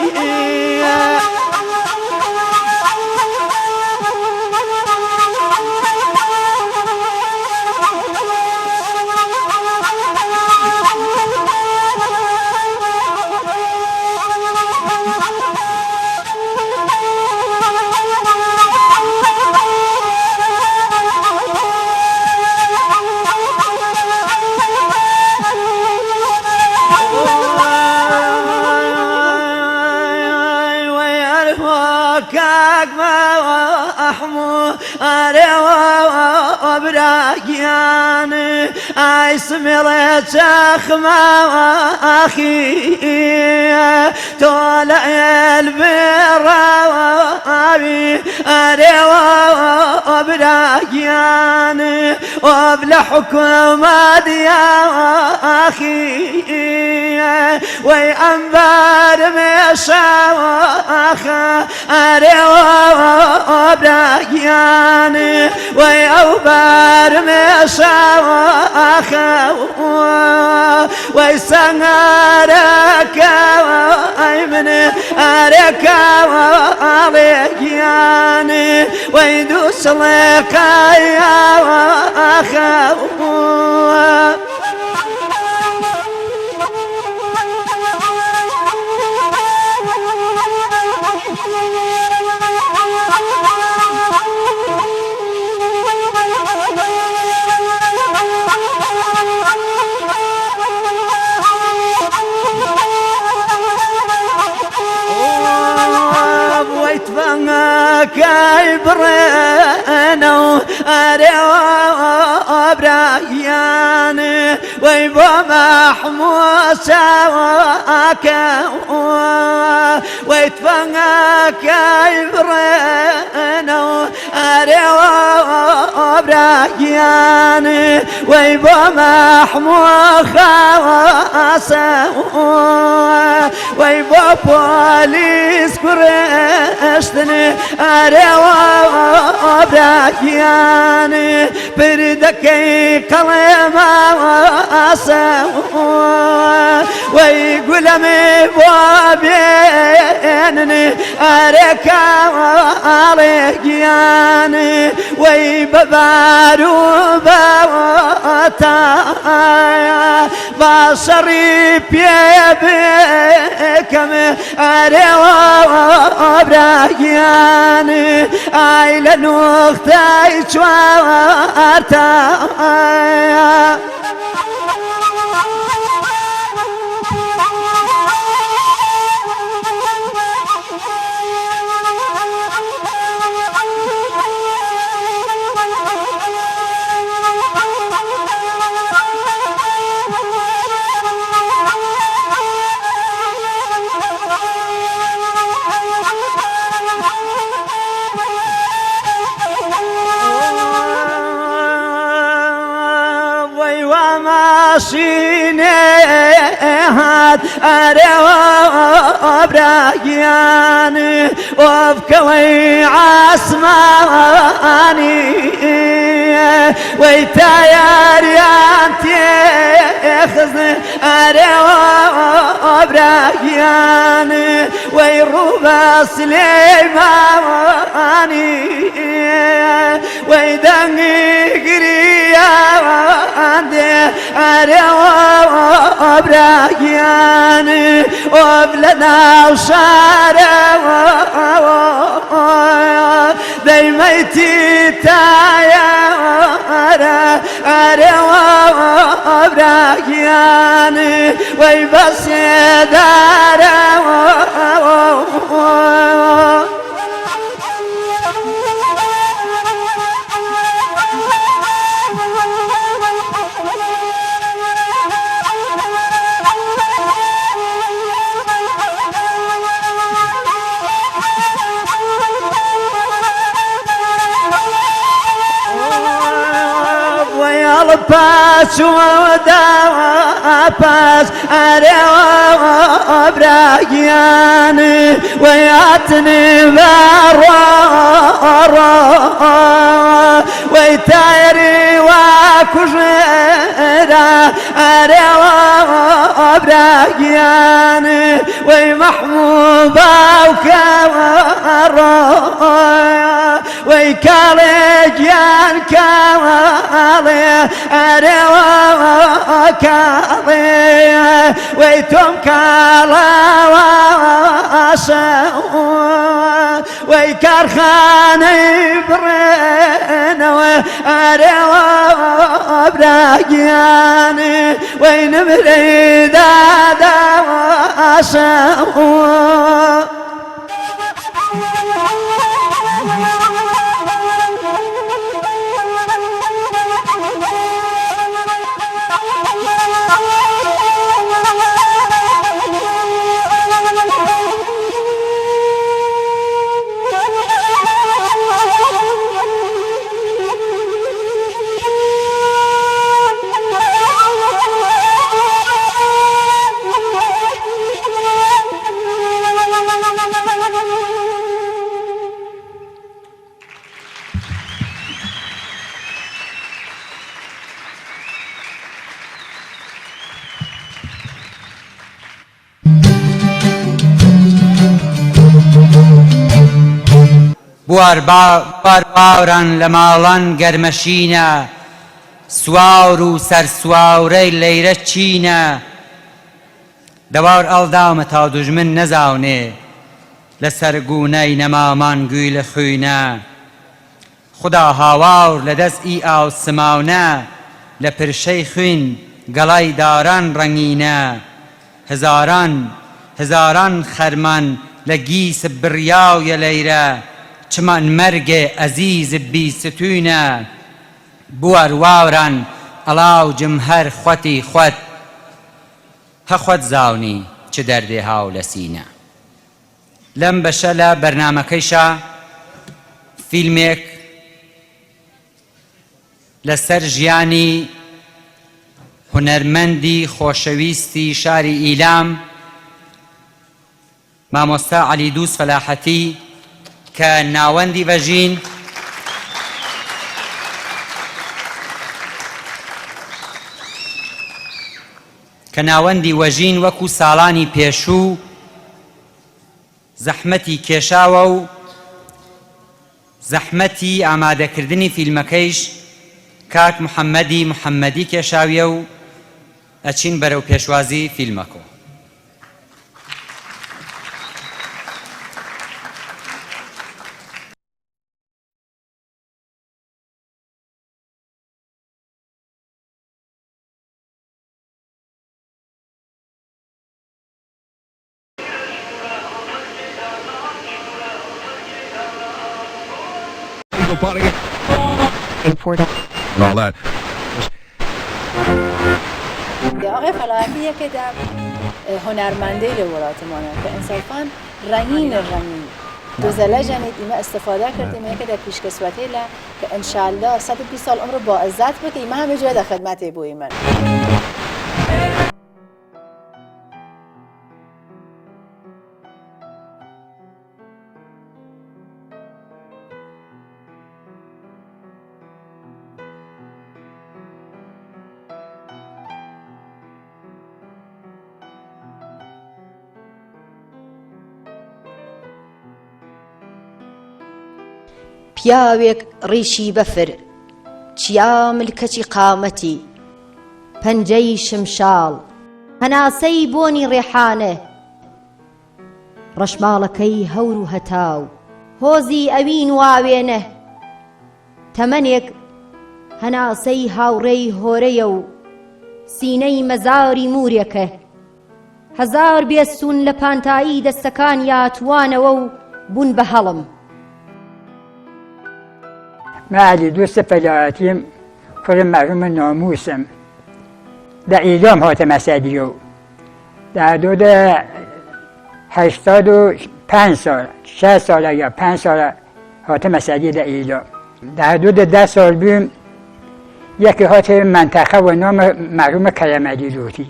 اسمرت اخما اخي طالع البراوي اريوا برايان وبلا حكومة يا اخي وينبر مشاوخ اريوا برايان ويوبر مشاوخ ويسنارك ويمن أرك وعليان ويدوس لك يا أخو كاي برينو أريو برايان ويبو محموسا وكاو ويتفنى كاي برينو أريو برايان ويبو محموخا واسا ويبو بوليس كرشتني أريو برايان بردكي قلما واسا ويقول مي بوابينني أريكا عليكياني ويببارو باوتا بصري بيبكم أريو براياني أيلا نختاي شوارتا هاد أريو براياني وبكوي عسماني ويتايريان تيخزني أريو براياني ويروبا سليماني ويدني قريا عندي أريو براياني وبلنا وشارع ديميتي تايا أريو براياني ويبس يدارا باس ودوا باس أريو براياني وياتني بارو ويتايري وكجرا أريو براياني ويمحموبا وكارو ويكالي جيان كالي أريو كالي ويتم كالا واسا ويكارخاني برينو أريو براياني وينمري دادا واسا بوار باوران لە ماڵان گەرمەشینە سوار و سەرسوارەی لەیرە چینە دەوار ئەڵدامە تا دوژمن نەزاونێ لە سەرگونەی نەمامان گوی لە خوێنە خدا هاواور لە دەست ئی ئاوسماونە لە پرشەی خوێن گەڵای داران ڕەنگینە هزاران خەرمان لە گیس بڕیاویە لەیرە چمان مرگ عزیز بی ستوینه بوار واوران ئەڵاو جمهەر خوەتی خوەت هەخوەت زاونی چ دەردێ هاو لە سینە. لەم بەشە لە بەرنامەکەیشە فیلمێک لەسەر ژیانی هونەرمەندی خۆشەویستی شاری ئیلام مامۆستا عەلیدووس فەلاحەتی کە ناوەندی بەژین وەکو ساڵانی پێشوو زەحمەتی کێشاوە و زەحمەتی ئامادەکردنی فیلمەکەیش کاک محەممەدی کێشاویە و ئەچین بەرەو پێشوازی فیلمەکە. آقای فلاحتی یکی در هنرمنده لوراتمانه که انصافاً رنگین دو زله جنید ایمه استفاده کردیم یکی در پیشکسوتی له که انشالله 120 سال عمر با عزت بده ایمه همه جای در خدمت بوی من. پیاوێک ڕیشی بەفر چیا ملکەچی قامەتی پەنجەی شمشاڵ هەناسەی بۆنی ڕێحانە ڕەشماڵەکەی هەور و هەتاو هۆزی ئەوین واوێنە تەمەنێک هەناسەی هاوڕێی هۆرەیە و سینەی مەزاری موورێکە هەزار بێسوون لە پانتایی دەستەکان یاتوانەوە و بوون بە هەڵم. من علیدووس فەلاحەتیم کوڕی مەرحووم ناموسم لە ئیلام هاتەمە سەدیۆ لە حدود 85 ساڵ 6 ساڵە یا 5 ساڵە هاتەمە سەدی لە ئیلام لە حدود 10 ساڵ بووم یەکی هاتە منتەخە و نام مەرحووم کەرەمەلی لوتی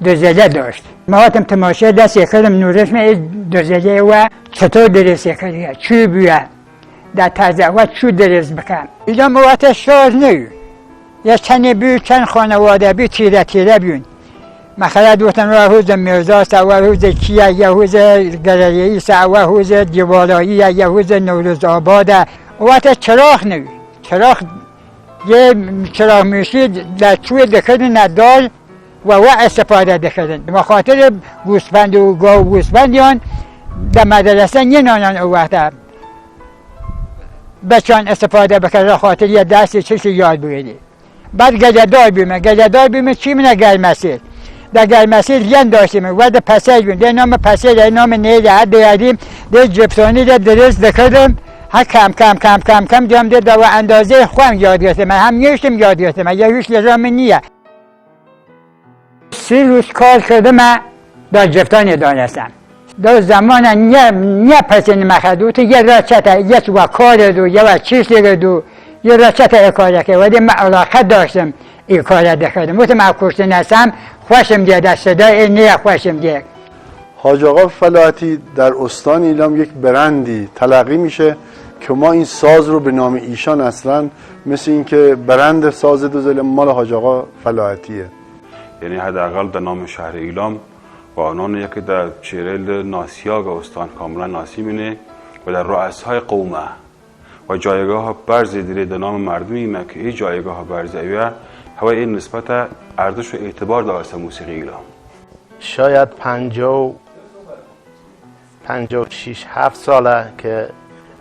دۆزەلە داشت ما هاتم تماشای دەستێ کردم نورشمە دۆزەلێ وە چطور درێسێ کردیە چی بووە در تازهوت چو درست بکن ایلا موات شاز نیو یا چنی بیو چند خانواده بیو تیره بیون مثلا دوستان و حوز مرزا سا و حوز کیه یا حوز گریهی سا و حوز دیوالایی یا حوز نوروز آباده وقت چراغ نیو چراغ یه چراغ میشید در چوی دکردن ندال و استفاده دکردن مخاطر گوسفند و گاو گوسفندیان در مدرسه یه نانان او وقت بچان استفاده بکنه خاطر یه درس چیزی یاد بگیری. بعد گله‌دار بیمه چی منه گرمسیل در گرمسیل ین داشتیم وقت پسیل بیم ده نام پسیل ده نام نیده هر دیگریم ده جبسانی ده درست دکردم ها کم دیام ده دو اندازه خوام یاد گرفتم هم نیشتم یاد گرفتم یه هیچ لزام نیه 3 روز کار کردم در جفتانی دانستم دو زمان نه پسین مخدوت یه رچت یه سوا کار دو یه چیز دو یه رچت اکاره که ولی من علاقه داشتم این کار دکردم وقتی من کشته نستم خوشم دیه در صدای نه خوشم دیه. حاج آقا فلاحتی در استان ایلام یک برندی تلقی میشه که ما این ساز رو به نام ایشان اصلا مثل اینکه برند ساز دوزل مال حاج آقا فلاحتیه. یعنی حداقل در نام شهر ایلام و آنان یکی در چیرل ناسیاگ استان کاملا ناسی مینه و در رؤسای قومه و جایگاه برز دیره در نام مردمی ما که این جایگاه برز اویه هوا این نسبت ارزش و اعتبار دارست موسیقی ایلام. شاید 56-7 ساله که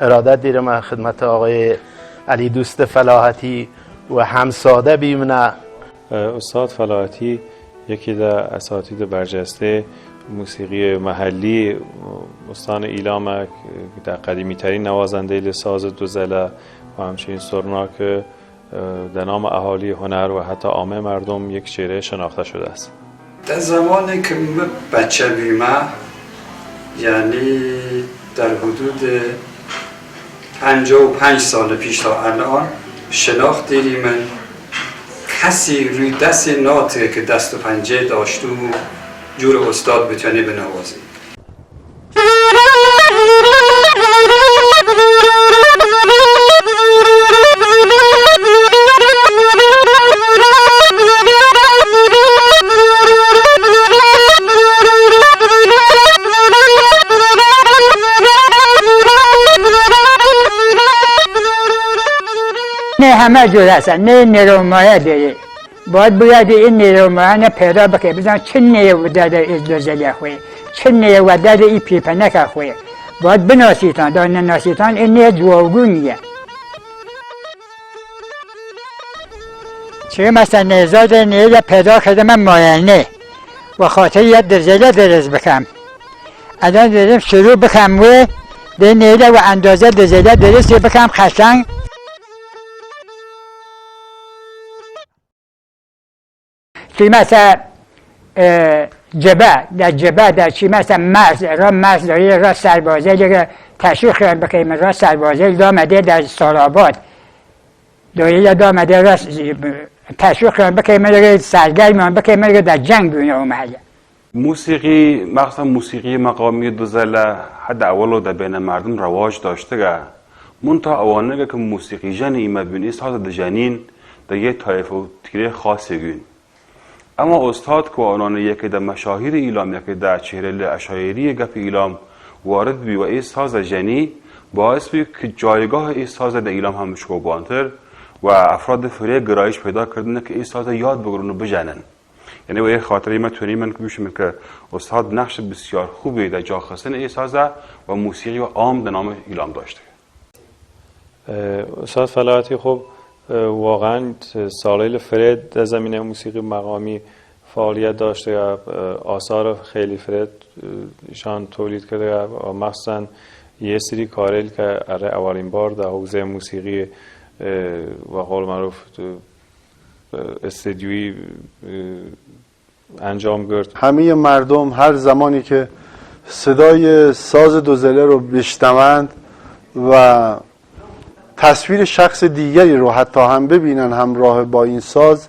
ارادت دیرم خدمت آقای علیدووس فلاحتی و همساده بیمونه. استاد فلاحتی یکی در اساتید برجسته موسیقی محلی استان ایلام در قدیمی ترین نوازنده لساز دوزله و همچنین سرنا که در نام اهالی هنر و حتی عامه مردم یک شیره شناخته شده است. در زمانی که من بچه بودم، یعنی در حدود 55 سال پیش تا الان شناخت دیدی من کسی روی دست ناته که دست و پنجه داشت و جور استاد بتونه بنوازی. نه همه جور هستن، نه نیرومایه داری باید این نیرومایه پیدا بکنی بزن چه نیرو داده از دوزلی خوی چه نیرو داده ای پیپنک خوی باید بناسیتان دا نناسیتان این نیه جواگونیه چه مثلا نیزاد نیه پیدا کرده من ماینه و خاطر یه دوزلی درز بکم الان داریم شروع بکم و ده نیه و اندازه دوزلی درز بکم خشنگ چی مثلا جبه در چی مثلا مرز داری را سربازه دیگه تشویق خیال بکنیم را سربازه دامده در سالاباد داری دامده را تشویق خیال بکنیم دیگه سرگرم بکنیم دیگه در جنگ بیونه اومده موسیقی مخصوصا موسیقی مقامی دوزله حد اولو در بین مردم رواج داشته گه منتها اوانه که موسیقی جن ایمه بینی ساز در جنین در یه طایف و تیره خاصی گین اما استاد که آنان یکی در مشاهیر ایلام یکی در چهره اشایری گپ ایلام وارد بی و ای ساز جنی باعث بی که جایگاه ای ساز در ایلام هم شکوبانتر و افراد فریه گرایش پیدا کردن که ای ساز یاد بگرن و بجنن یعنی و ای خاطری من تونی من که بیشم که استاد نقش بسیار خوبی در جا خستن ای ساز و موسیقی و عام در نام ایلام داشته استاد فلاحتی خب واقعا سالایل فرید در زمینه موسیقی مقامی فعالیت داشته و آثار خیلی فرید ایشان تولید کرده و مخصوصا یه سری کاریل که اولین بار در حوزه موسیقی و قول معروف استدیویی انجام گرفت. همه مردم هر زمانی که صدای ساز دوزله رو بشنوند و تصویر شخص دیگری رو حتی هم ببینن همراه با این ساز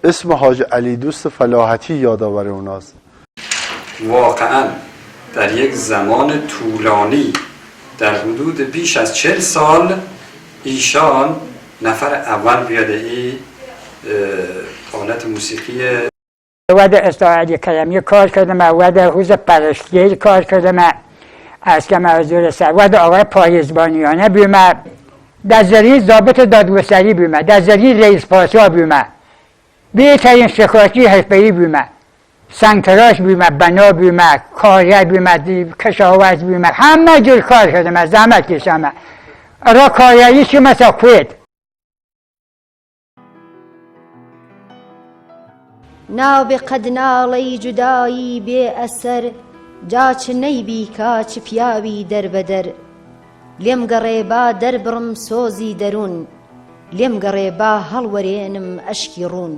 اسم حاج علی دوست فلاحتی یادآور اوناست. واقعا در یک زمان طولانی در حدود بیش از 40 سال ایشان نفر اول بیاده ای آلت موسیقی ود استعاده کلمی کار کردم ود حوز پرشتگی کار کردم از که موضوع سر ود آقای پایزبانیانه بیومد در ذریعه ضابط دادگستری بیومد در ذریعه رئیس پاسگاه بیومد بهترین شکارچی حرفه‌ای بیومد سنگتراش بیومد بنا بیومد کارگر بیومد کشاورز بیومد همه جور کار کردم از زحمت کشم را کارگری چی مثلا کویت ناو قد ناڵی جودایی بێ ئەسەر جا چ نەیبی کا چ پیاوی دەربەدەر لێم گەڕێ با دەربڕم سۆزی دەروون لێم گەڕێ با هەڵوەرێنم ئەشکی ڕوون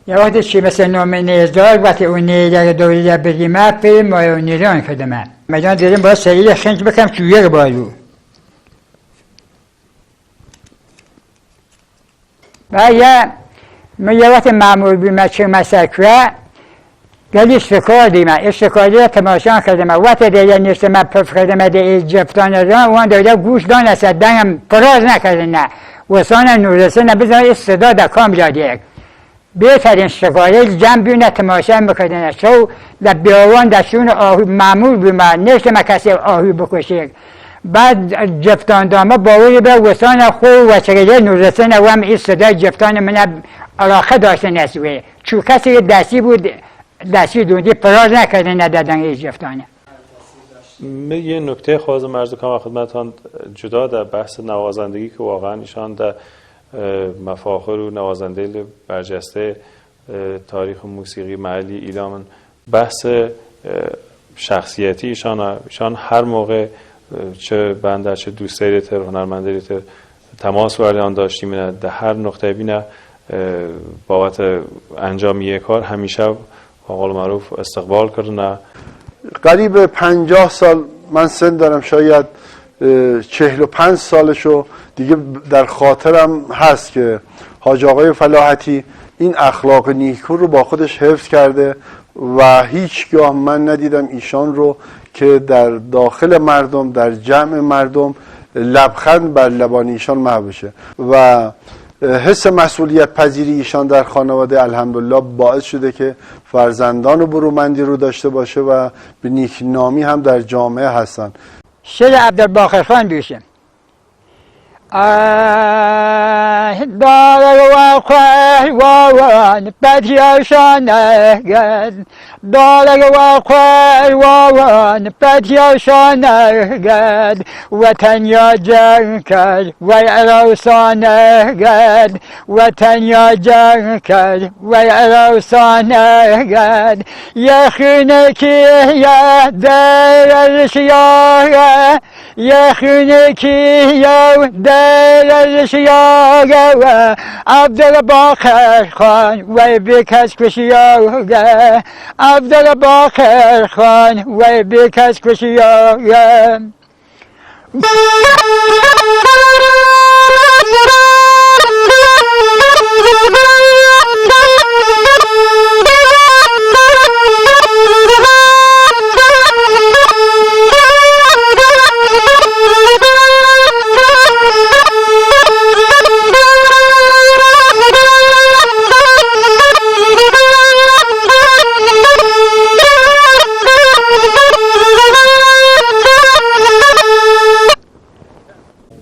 یه وقتی چی مثل نام نیزدار وقتی اون نیزدار دوریده بگیمه پی مایو نیران کردم مجان دیدم باید سریع خنج بکم چویه بازو و یه وقت معمول بیمه چه مسکره گلی استکار دیمه استکاری را تماشان کردم وقت دیگه نیست من پف کردم دیگه جفتان را وان دیگه گوش دانست دنگم پراز نکرده نه وسان نورسه نبزن صدا در کام جادیه بهترین شکایت جمع بیونه تماشا میکردن شو در بیاوان دستون آهو معمول بیمه نیست من کسی آهو بکشه بعد جفتان دامه باوری به وسان خو و چگه نورسن و هم این صدای جفتان من علاقه داشته نسوه چون کسی دستی بود دستی دوندی پراز نکرده ندادن این جفتانه یه نکته خواستم عرض کنم خدمتتان جدا در بحث نوازندگی که واقعا ایشان در مفاخر و نوازنده برجسته تاریخ موسیقی محلی ایران بحث شخصیتی ایشان هر موقع چه بنده چه دوستای تر هنرمندای تر تماس وارد داشتیم در هر نقطه بینه بابت انجام یک کار همیشه قول معروف استقبال کردن. قریب 50 سال من سن دارم، شاید 45 سالشو دیگه در خاطرم هست که حاج آقای فلاحتی این اخلاق نیکو رو با خودش حفظ کرده و هیچگاه من ندیدم ایشان رو که در داخل مردم در جمع مردم لبخند بر لبان ایشان محو بشه و حس مسئولیت پذیری ایشان در خانواده الحمدلله باعث شده که فرزندان برومندی رو داشته باشه و به نیکنامی هم در جامعه هستن. شعر عبدالباقر خان بیشم دار و خواه وان پتیاشان گد دار و خواه وان پتیاشان گد وطن یا جنگ کرد و عروسان گد وطن یا جنگ کرد و عروسان گد یخونه کی یا درش یا یخونه کی یا درش یا عبدالباقر خان و بکس کشیا عبدالباقر خان و بکس کشیا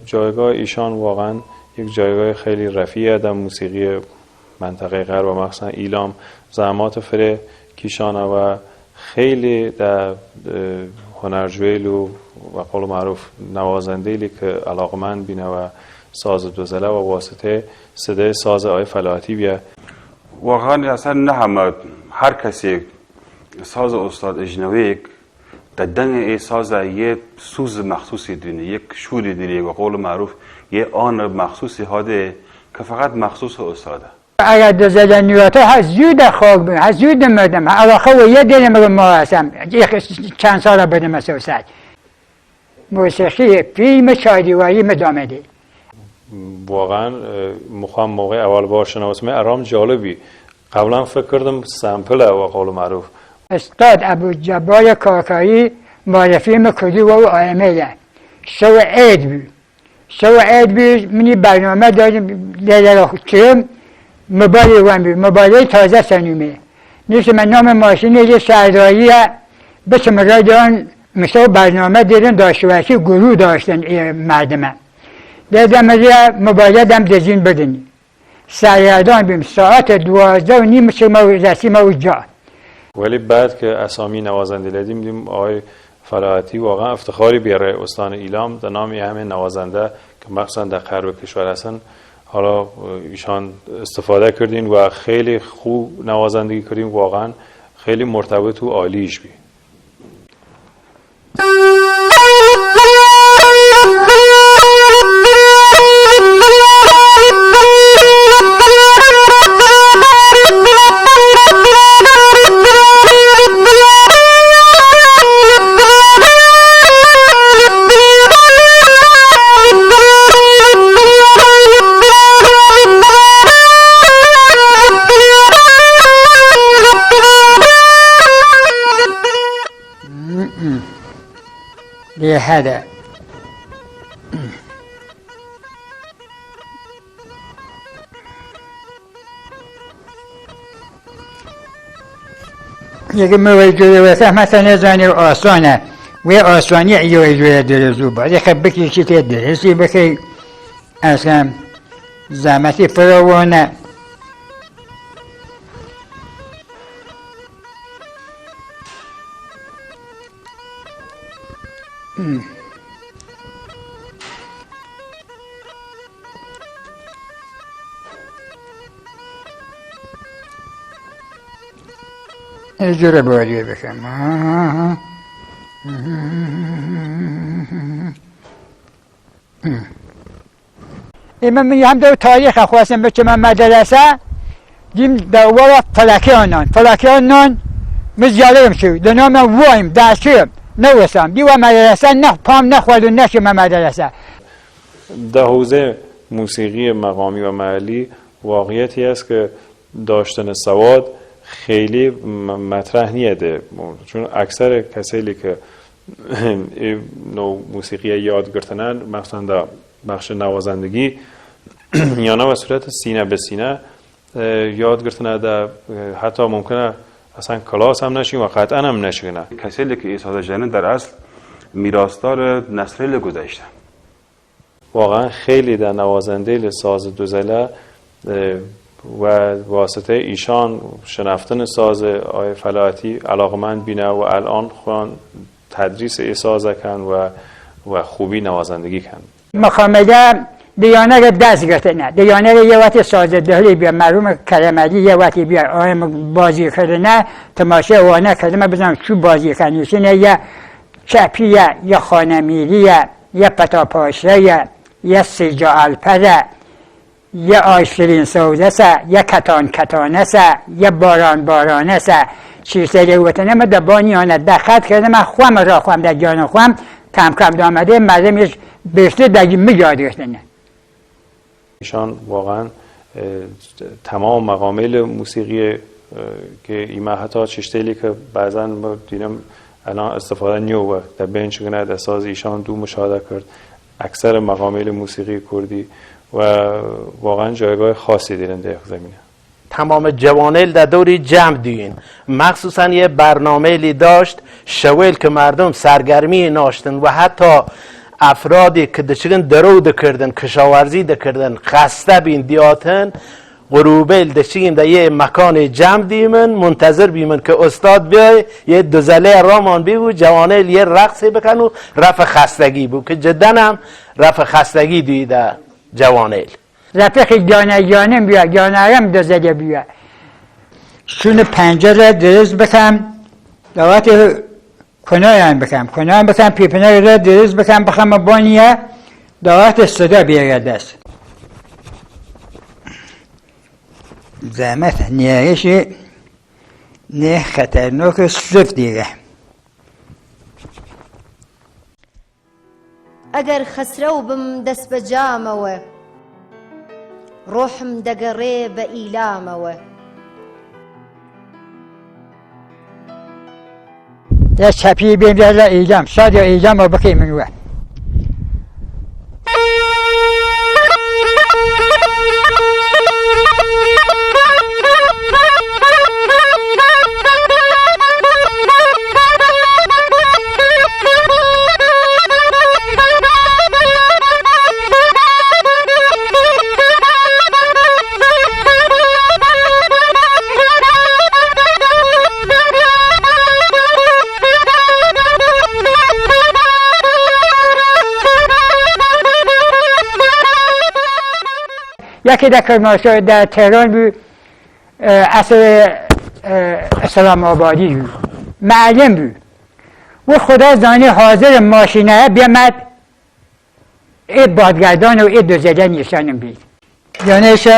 جایگاه ایشان واقعا یک جایگاه خیلی رفیعه در موسیقی منطقه غرب و مخصوصا ایلام زحمات فره کیشانه و خیلی در هنرجویل و قول معروف نوازنده‌ای که علاقمند بینه و ساز دوزله و واسطه صدای ساز آقای فلاحتی بیه. واقعا اصلا نه همه هر کسی ساز استاد اجنوی در دنگ ای ساز یه سوز مخصوصی دینه، یک شوری دینه و قول معروف یه آن مخصوصی هاده که فقط مخصوص استاده. اگر دوزله نیاتا هست زود خواب بیم هست زود مردم علاقه و یه دلم رو ما هستم چند سال بدم مسوسد موسیقی فیلم چایدیواری مدامده واقعا مخوام موقع اول بار شنواسم ارام جالبی قبلا فکر کردم سمپل و قول معروف استاد ابو جبار کاکایی مال فیلم کدو و آیمه شو عید بی منی برنامه داریم لیلر کرم موبایل تازه سنومه نیست من نام ماشین یه شهرداری بسم رادیان مثل برنامه دیدن داشتواسی گروه داشتن مردمه دیدم از موبایل دم دزین بدنی سریعدان بیم ساعت 12:30 شما رسیم اونجا. ولی بعد که اسامی نوازنده دیدیم آقای فلاحتی واقعا افتخاری بیاره استان ایلام در نام همه نوازنده که مخصوصا در غرب کشور هستن حالا ایشان استفاده کردین و خیلی خوب نوازندگی کردین واقعا خیلی مرتبط و عالیش بی. هذا یکی موجود واسه مثلا زنی آسانه و آسانی ایوه درزوبا یکی بکیشی که درسی بکی اصلا زحمتی فراوانه اجرا باری بکن ایمن من هم دو تاریخ خواستم بچه من مدرسه دیم دوباره فلکی آنان مزیالیم شو دنام وایم دستیم نوستم دیو مدرسه نه پام نخورد و نشم مدرسه. در حوزه موسیقی مقامی و محلی واقعیتی است که داشتن سواد خیلی مطرح نیده، چون اکثر کسایی که نوع موسیقی یاد گرفتنن مثلا در بخش نوازندگی یا نه به صورت سینه به سینه یاد گرفتن، در حتی ممکنه اصلا کلاس هم نشین و قطعا هم نشینه. کسایی که ساز جنن در اصل میراثدار نسل گذشته. واقعا خیلی در نوازنده ساز دوزله و واسطه ایشان شنفتن ساز آقای فلاحتی علاقمند بینه و الان خوان تدریس ای ساز کن و خوبی نوازندگی کن. مخامده دیانه دست گرفتنه، دیانه یه وقت ساز دهلی بیا مرحوم کرمدی یه وقتی بیا آیم بازی کردنه تماشه وانه کردنه بزنم چو بازی کنیشینه یا چپیه یا خانمیریه یا پتاپاشره یا سیجا الپره یا آیشترین سوزه سه یا کتانه سه یا بارانه سه چیزی وطنه ما دبانی آنه دخت کرده من خوام را خوام در جان خوام کم دامده مردمش بیشتر دگی میگاد گرفتنه. ایشان واقعا تمام مقامل موسیقی که ایما حتی چشتیلی که بعضا ما دیدم الان استفاده نیو و در بین چگونه در ساز ایشان دو مشاهده کرد اکثر مقامل موسیقی کردی و واقعا جایگاه خاصی دیدن در زمینه. تمام جوانل در دوری جمع دیدن، مخصوصا یه برنامه لی داشت شویل که مردم سرگرمی ناشتن و حتی افرادی که دچگن درو دکردن کشاورزی دکردن خسته بین دیاتن غروبیل دچگن در یه مکان جمع دیمن منتظر بیمن که استاد بیای یه دوزله رامان بیو جوانل یه رقصی بکن و رفع خستگی بو که جدا هم رفع خستگی دیده جوانل رفیق جانم بیا جانم دوزله بیا شون پنجره درست بکن دوات کنایم بکن پیپنه را درست بکن بخم بانیه دوات صدا بیاره دست زحمت نیایش نه خطرناک صرف دیگه. ئەگەر خەسرە بم دەست بە جامەوە ڕۆحم دەگەڕێ بە ئیلامەوە یا چپی بیم یا ایجام شاید یا ایجام رو بکی منوه یکی در کرمانشاه در تهران بود اصل اسلام آبادی بود معلم بود و خدا زانه حاضر ماشینه بیامد ای بادگردان و ای دوزده نیشانم بید یعنیش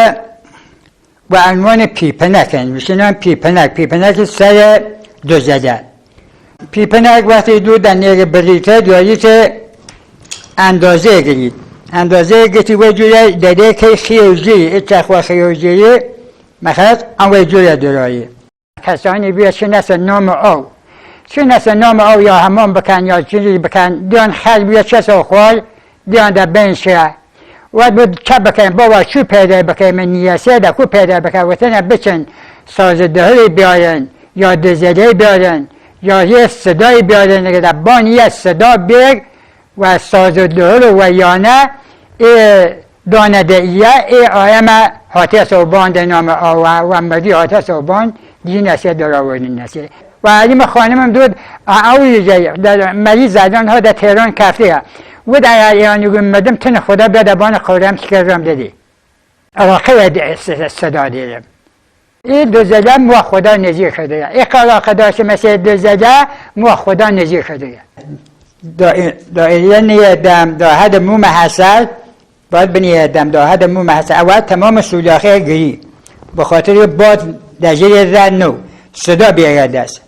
با عنوان پیپنک میشنم پیپنک سر دوزده پیپنک وقتی دو در نیر بریته داری که اندازه گرید اندازه گتی و جوره داده که خیوزی اتخوا خیوزی مثلا آن جوره درایی کسانی بیاد شناسه نام او یا همون بکن یا چیزی بکن دیان خل بیاد چه سو خوال دیان در بین شه و بود چه بکن بابا چو پیدا بکن من نیاسه در کو پیدا بکن و تنه بچن سازدهی بیارن یا دزده بیارن یا یه صدای بیارن اگه در بان یه صدا بیگ و سازدهی و یانه ای داندهیه ای آیم حاتی صوبان در نام آوه و مدی حاتی صوبان دی نسیه در آوردی نسیه و علیم خانمم دود اوی جای در مریض زدن ها در تهران کافیه و در ایرانی گویم مدام تن خدا بیاد بان قولم سکرم دیدی علاقه صدا دیدم این دو زده مو خدا نزدیک شده این علاقه داشت مثل دو زده مو خدا نزدیک شده دائره دم دا حد مو محصل باید بنی دم دا حد مو محصل اول تمام سولاخه گری به خاطر باد دجیل زد نو صدا بیاید دست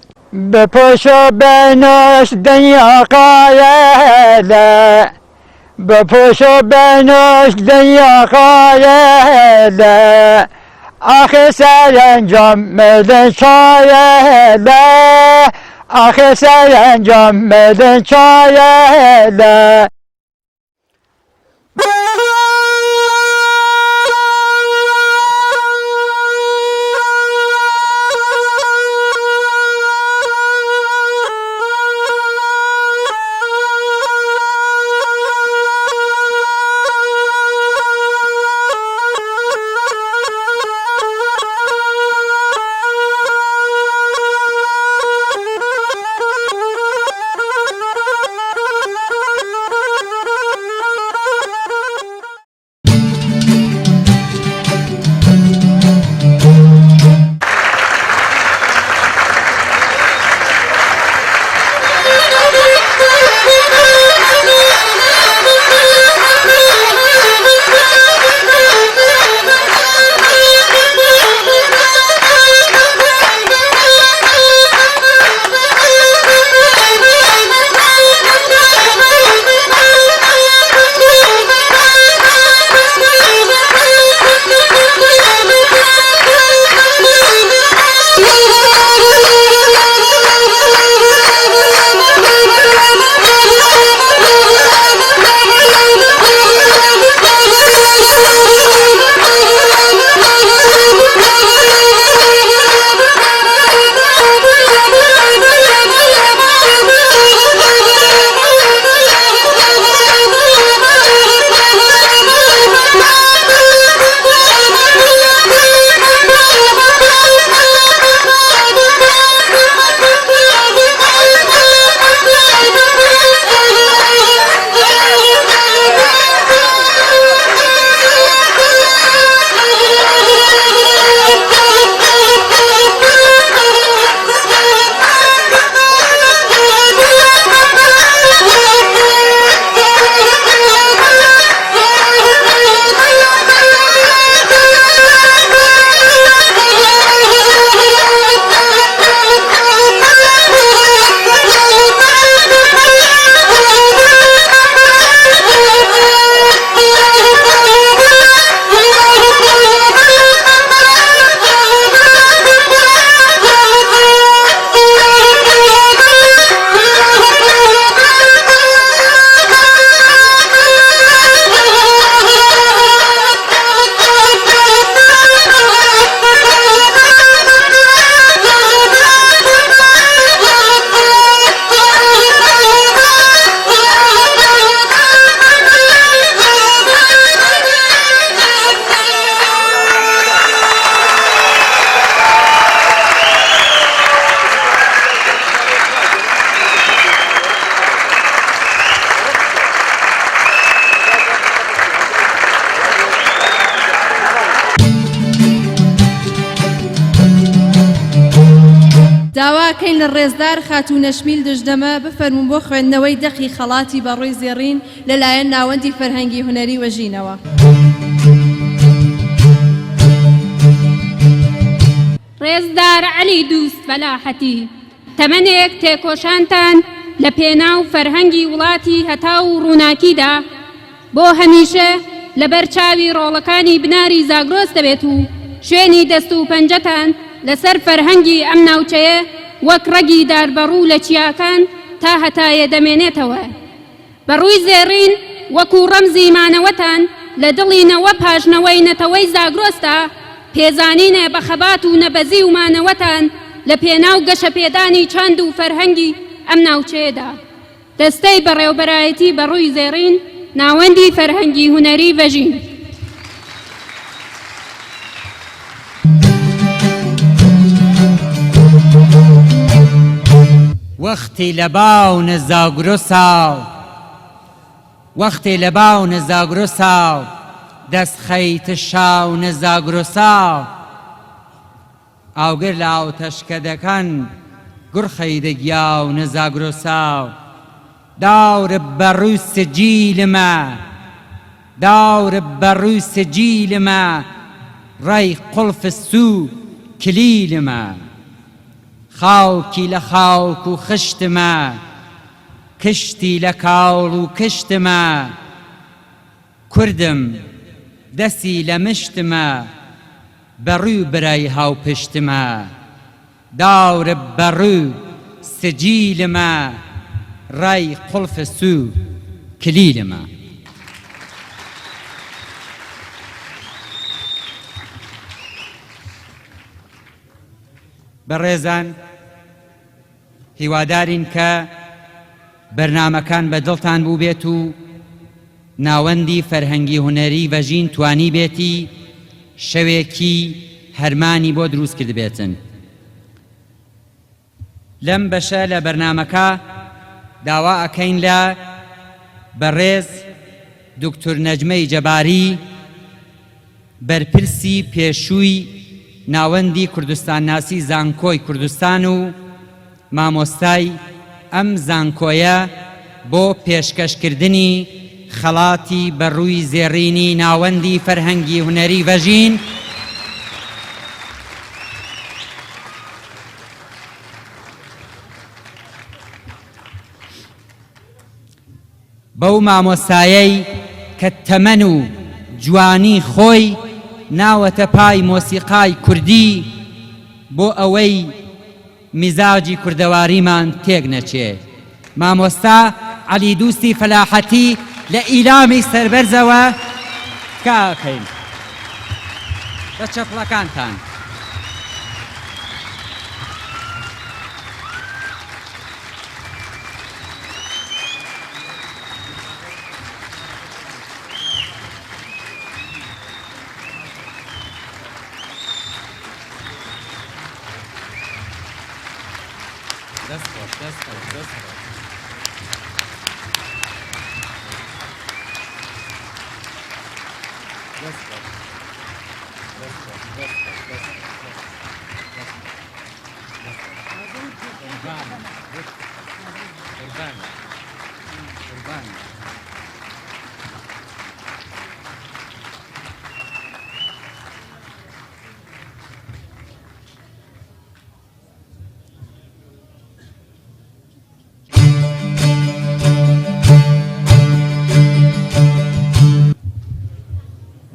بپوشو بنوش دنیا قایده بپوشو بنوش دنیا قایده آخه سر انجام مدن شایده آخه سر انجام مدن شایده داواکەین لە ڕێزدار خاتوونەشمیل دژدەمە بفەرمون بۆ خوێندنەوەی دەقی خەڵاتی بەڕووی زێڕین لەلایەن ناوەندی فەرهەنگی هونەری وەژینەوە. ڕێزدار عەلی دووست فەلاحەتی تەمەنێک تێکۆشانتان لە پێناو فەرهەنگی وڵاتی هەتا و ڕووناکیدا بۆ هەمیشە لەبەر چاوی ڕۆڵەکانی بناری زاگرۆس دەبێت و شوێنی دەست و پەنجەتان لەسەر فەرهەنگی ئەم ناوچەیە وەک ڕەگی داربەڕوو لە چیاکان تا هەتایە دەمێنێتەوە. بەڕووی زێڕین وەکو ڕەمزی مانەوەتان لە دڵینەوە پاژنەوەی نەتەوەی زاگرۆستا پێزانینە بە خەبات و نەبەزی و مانەوەتان لە پێناو گەشەپێدانی چاند و فەرهەنگی ئەم ناوچەیەدا. دەستەی بەڕێوەبەرایەتی بەڕووی زێڕین ناوەندی فەرهەنگی هونەری ڤەژین. وەختی لە باو نەزاگرۆ ساو وەختی لە باو نەزاگرۆ ساو دەست خەیتە شاو نەزاگرۆ ساو ئاوگر لە ئاوتەشکەدەکەن گوڕخەی دەگیا و نەزاگرۆ ساو داورە بەڕووی سجیلمە داورە بەڕووی سجیلمە ڕای قوڵف سوو کلیلمە خاوکی لە خاوک و خشتمە کشتی لە کاوڵ و کشتمە کوردم دەستی لە مشتمە بەڕووی برای هاو پشتمە داورە بەڕووی سجیلمە ڕای قوڵف سوو کلیلمە بەڕێزان هیوادارین کە بەرنامەکان بە دڵتان بوو بێت و ناوەندی فەرهەنگی هونەری بەژین توانی بێتی شەوێکی هەرمانی بۆ دروست کرد بێتن. لەم بەشە لە بەرنامەکە داوا ئەکەین لە بەڕێز دکتۆر نەجمەی جەباری بەرپرسی پێشووی ناوەندی کوردستان ناسی زانکۆی کوردستان و مامۆستای ئەم زانکۆیە بۆ پێشکەشکردنی خەڵاتی بەڕووی زێڕینی ناوەندی فەرهەنگی هونەری بەژین بەو مامۆستایەی کە تەمەن و جوانی خۆی ناوەتە پای مۆسیقای کوردی بۆ ئەوەی میزاجی کوردەواریمان تێک نەچێ. مامۆستا عەلی دووستی فەلاحەتی لە ئیلامی سەربەرزەوە کاکەین بە چەپڵەکانتان.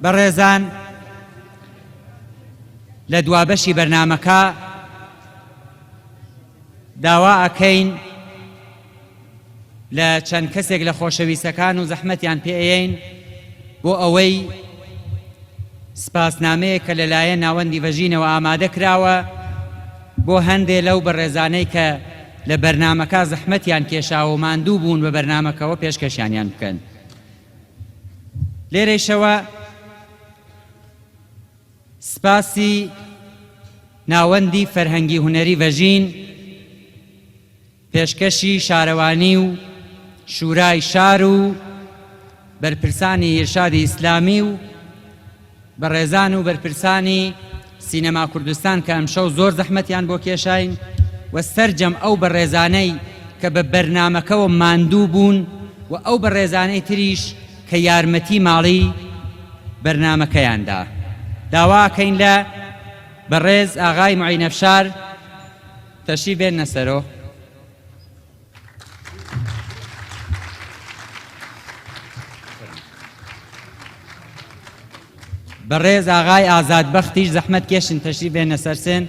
بەڕێزان لە دوابەشی بەرنامەکە داوا ئەکەین لە چەند کەسێک لە خۆشەویستەکان و زەحمەتیان پێئین بۆ ئەوەی سپاسنامەیە کە لەلایەن ناوەندی بەژینەوە ئامادە کراوە بۆ هەندێک لەو بەڕێزانەی کە لە بەرنامەکە زەحمەتیان کێشاوە و ماندوو بوون بە بەرنامەکەەوە پێشکەشیانیان بکەن. لێرەیشەوە سپاسی ناوەندی فەرهەنگی هونەری بەژین پێشکەشی شارەوانی و شورای شار و بەرپرسانی ئیرشادی ئیسلامی و بەڕێزان و بەرپرسانی سینەما کوردستان کە ئەمشەو زۆر زەحمەتیان بۆ کێشاین و سەرجەم ئەو بەڕێزانەی کە بە بەرنامەکەەوە ماندوو بوون و ئەو بەڕێزانەی تریش کە یارمەتی ماڵی بەرنامەکەیاندا. داواکەین لە بەڕێز ئاغای معینەفشار تەشریف بێنە سەرۆ. بەڕێز ئاغای ئازادبەختیش زەحمەت کێشن تەشریف بێنە سەر سێن.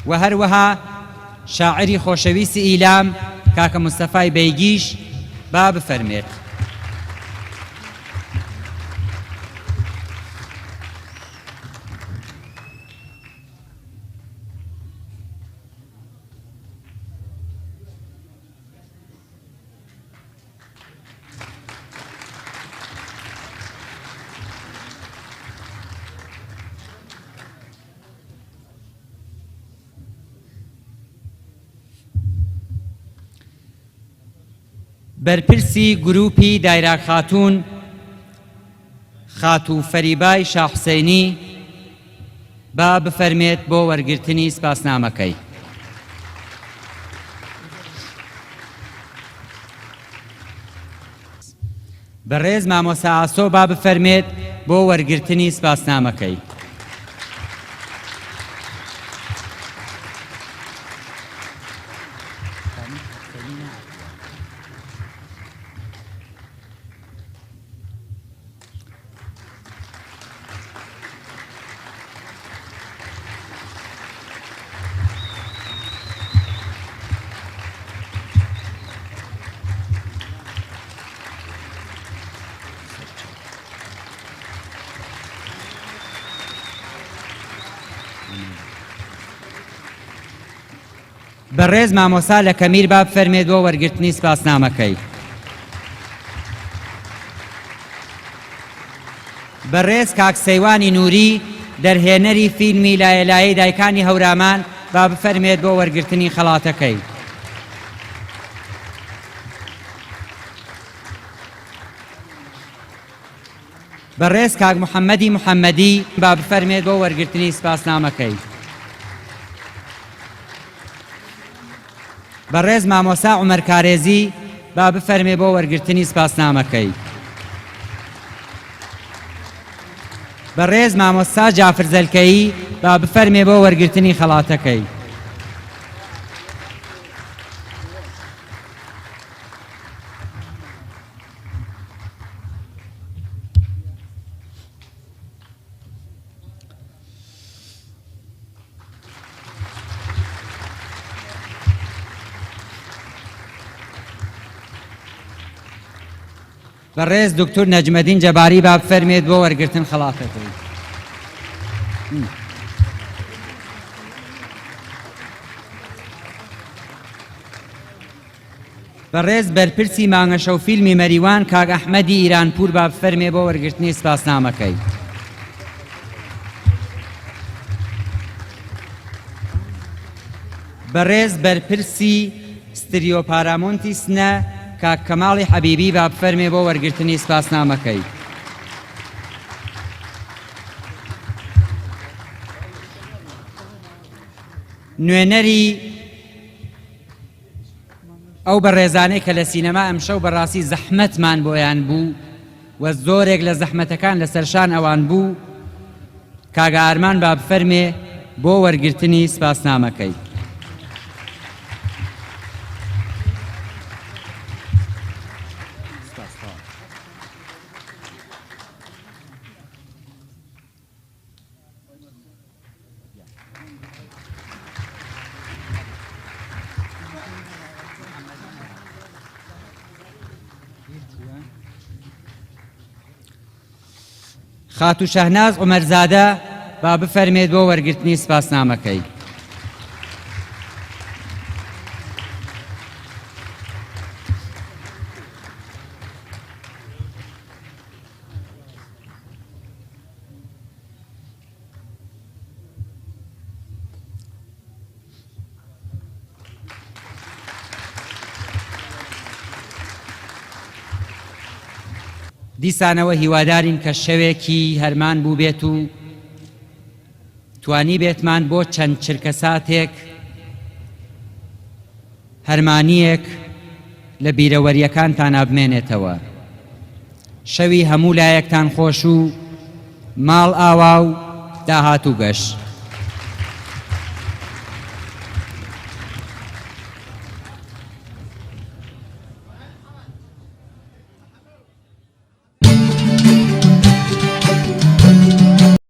و هەروەها شاعری خۆشەویستی ئیلام کاکە مستەفای بەیگیش با بفەرمێت. بەرپرسی گروپی دایرە خاتوون خاتو فەریبای شاحسەینی با بفەرمێت بۆ وەرگرتنی سپاسنامەکەی. بەڕێز مامۆستا ئاسۆ با بفەرمێت بۆ وەرگرتنی سپاسنامەکەی. بەڕێز مامۆستا لە کەمیر با بفەرمێت بۆ وەرگرتنی سپاسنامەکەی. بەڕێز کاک سەیوانی نووری دەرهێنەری فیلمی لایەلایەی دایکانی هەورامان با بفەرمێت بۆ وەرگرتنی خەڵاتەکەی. بەڕێز کاک محەممەدی محەممەدی با بفەرمێت بۆ وەرگرتنی سپاسنامەکەی. بەڕێز مامۆستا عومەر کارێزی با بفەرمێ بۆ وەرگرتنی سپاسنامەکەی. بەڕێز مامۆستا جافر زەلکەیی با بفەرمێ بۆ وەرگرتنی خەڵاتەکەی. بەڕێز دکتۆر نەجمەدین جەباری با بفەرمێت بۆ وەرگرتن خەڵاتەکەی. بەڕێز بەرپرسی مانگەشە و فیلمی مەریوان کاک ئەحمەدی ئیرانپور با بفەرمێ بۆ وەرگرتنی سپاسنامەکەی. بەڕێز بەرپرسی ستریۆ پارامۆنتی سنە کاک کەماڵی حەبیبی با بفەرمێ بۆ وەرگرتنی سپاسنامەکەی. نوێنەری ئەو بەڕێزانەی کە لە سینەما ئەمشەو بەڕاستی زەحمەتمان بۆیان بوو و زۆرێک لە زەحمەتەکان لەسەرشان ئەوان بوو کاک ئارمان با بفەرمێ بۆ وەرگرتنی سپاسنامەکەی. خاتو شەهناز عومەرزادە با بفەرمێت بۆ وەرگرتنی سپاسنامەکەی. دیسانەوە هیوادارین کە شەوێکی هەرمان بوو بێت و توانی بێتمان بۆ چەند چرکە ساتێک هەرمانیەک لە بیرەوەریەکانتان ئابمێنێتەوە. شەوی هەموو لایەکتان خۆش و ماڵ ئاوا و داهاتوو گەشت.